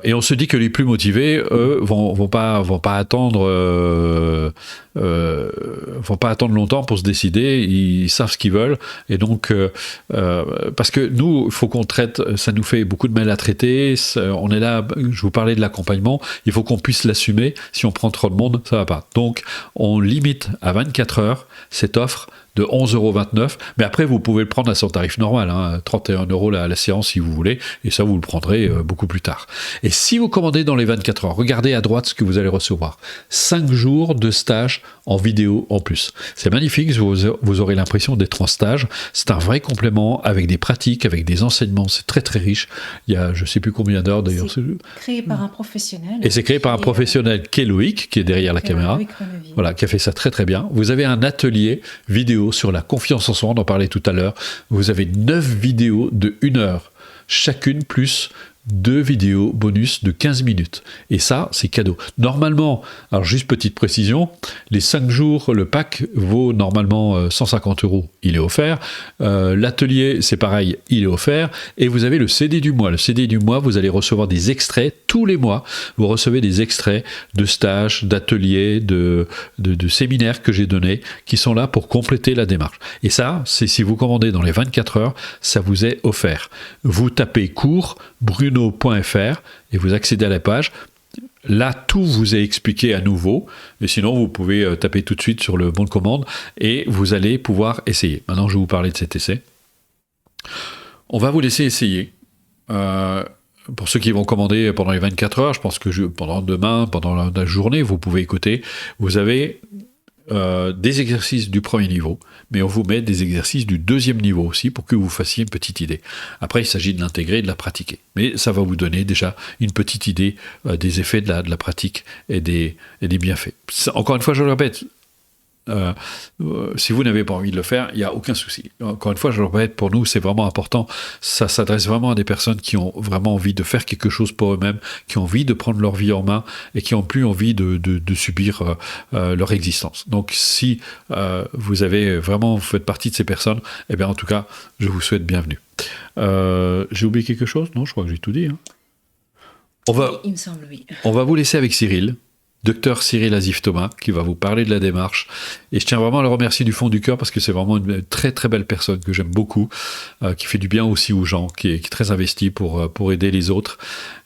Et on se dit que les plus motivés, eux, vont pas attendre longtemps pour se décider. Ils savent ce qu'ils veulent, et donc parce que nous, il faut qu'on traite. Ça nous fait beaucoup de mal à traiter. On est là. Je vous parlais de l'accompagnement. Il faut qu'on puisse l'assumer. Si on prend trop de monde, ça va pas. Donc, on limite à 24 heures cette offre de 11,29 €, mais après vous pouvez le prendre à son tarif normal, 31 € la séance si vous voulez, et ça vous le prendrez beaucoup plus tard. Et si vous commandez dans les 24 heures, regardez à droite ce que vous allez recevoir. 5 jours de stage en vidéo en plus. C'est magnifique, vous aurez l'impression d'être en stage. C'est un vrai complément avec des pratiques, avec des enseignements, c'est très très riche. Il y a je ne sais plus combien d'heures d'ailleurs. C'est créé par un professionnel. Et c'est créé par un professionnel qui est Loïc, qui est derrière la caméra, voilà, qui a fait ça très très bien. Vous avez un atelier vidéo sur la confiance en soi, on en parlait tout à l'heure. Vous avez 9 vidéos de 1 heure, chacune plus 2 vidéos bonus de 15 minutes. Et ça, c'est cadeau. Normalement, alors juste petite précision, les 5 jours, le pack vaut normalement 150 €, il est offert. L'atelier, c'est pareil, il est offert. Et vous avez le CD du mois. Le CD du mois, vous allez recevoir des extraits tous les mois. Vous recevez des extraits de stages, d'ateliers, de séminaires que j'ai donnés, qui sont là pour compléter la démarche. Et ça, c'est si vous commandez dans les 24 heures, ça vous est offert. Vous tapez cours, bruno.fr, et vous accédez à la page. Là, tout vous est expliqué à nouveau, mais sinon, vous pouvez taper tout de suite sur le bon de commande et vous allez pouvoir essayer. Maintenant, je vais vous parler de cet essai. On va vous laisser essayer. Pour ceux qui vont commander pendant les 24 heures, je pense que pendant demain, pendant la journée, vous pouvez écouter. Vous avez des exercices du premier niveau, mais on vous met des exercices du deuxième niveau aussi pour que vous fassiez une petite idée. Après, il s'agit de l'intégrer et de la pratiquer. Mais ça va vous donner déjà une petite idée des effets de la pratique et des bienfaits. Encore une fois, je le répète, si vous n'avez pas envie de le faire, il n'y a aucun souci. Encore une fois, je le répète, pour nous, c'est vraiment important. Ça s'adresse vraiment à des personnes qui ont vraiment envie de faire quelque chose pour eux-mêmes, qui ont envie de prendre leur vie en main et qui n'ont plus envie de subir leur existence. Donc, si vous faites partie de ces personnes, eh bien, en tout cas, je vous souhaite bienvenue. J'ai oublié quelque chose? Non, je crois que j'ai tout dit. Il me semble, oui. On va vous laisser avec Cyril. Docteur Cyril Azif-Thomas, qui va vous parler de la démarche. Et je tiens vraiment à le remercier du fond du cœur parce que c'est vraiment une très très belle personne que j'aime beaucoup, qui fait du bien aussi aux gens, qui est très investi pour aider les autres.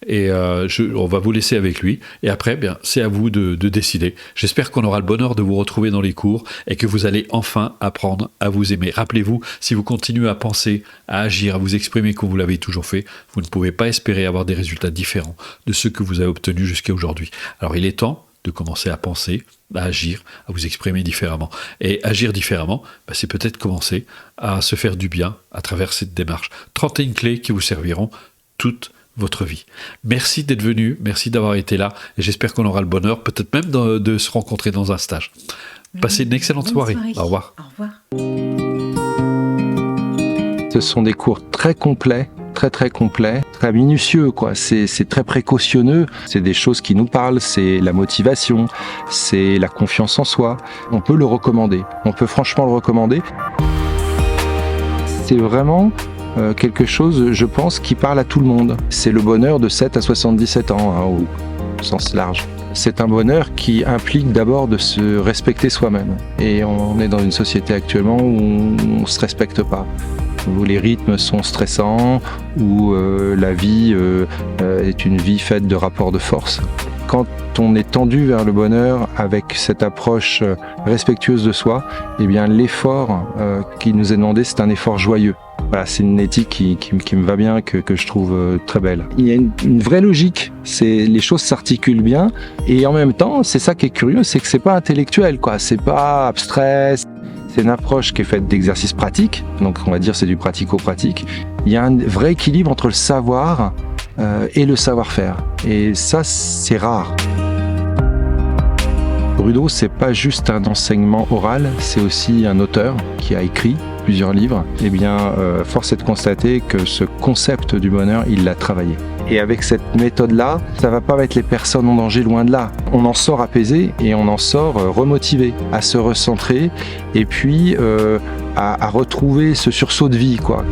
Et on va vous laisser avec lui. Et après, c'est à vous de décider. J'espère qu'on aura le bonheur de vous retrouver dans les cours et que vous allez enfin apprendre à vous aimer. Rappelez-vous, si vous continuez à penser, à agir, à vous exprimer comme vous l'avez toujours fait, vous ne pouvez pas espérer avoir des résultats différents de ceux que vous avez obtenus jusqu'à aujourd'hui. Alors il est temps de commencer à penser, à agir, à vous exprimer différemment. Et agir différemment, c'est peut-être commencer à se faire du bien à travers cette démarche. 31 clés qui vous serviront toute votre vie. Merci d'être venu, merci d'avoir été là, et j'espère qu'on aura le bonheur, peut-être même de se rencontrer dans un stage. Passez une excellente soirée. Au revoir. Au revoir. Ce sont des cours très complets, très complet, très minutieux, quoi. C'est très précautionneux. C'est des choses qui nous parlent, c'est la motivation, c'est la confiance en soi. On peut le recommander. On peut franchement le recommander. C'est vraiment quelque chose, je pense, qui parle à tout le monde. C'est le bonheur de 7 à 77 ans, au sens large. C'est un bonheur qui implique d'abord de se respecter soi-même. Et on est dans une société actuellement où on ne se respecte pas, où les rythmes sont stressants, où la vie est une vie faite de rapports de force. Quand on est tendu vers le bonheur avec cette approche respectueuse de soi, eh bien l'effort qui nous est demandé, c'est un effort joyeux. Voilà, c'est une éthique qui me va bien, que je trouve très belle. Il y a une vraie logique, les choses s'articulent bien, et en même temps, c'est ça qui est curieux, c'est que c'est pas intellectuel, quoi. C'est pas abstrait. C'est une approche qui est faite d'exercices pratiques, donc on va dire c'est du pratico-pratique. Il y a un vrai équilibre entre le savoir et le savoir-faire, et ça c'est rare. Bruno, c'est pas juste un enseignement oral, c'est aussi un auteur qui a écrit plusieurs livres. Eh bien, force est de constater que ce concept du bonheur, il l'a travaillé. Et avec cette méthode-là, ça va pas mettre les personnes en danger, loin de là. On en sort apaisé et on en sort remotivé, à se recentrer et puis à retrouver ce sursaut de vie, quoi.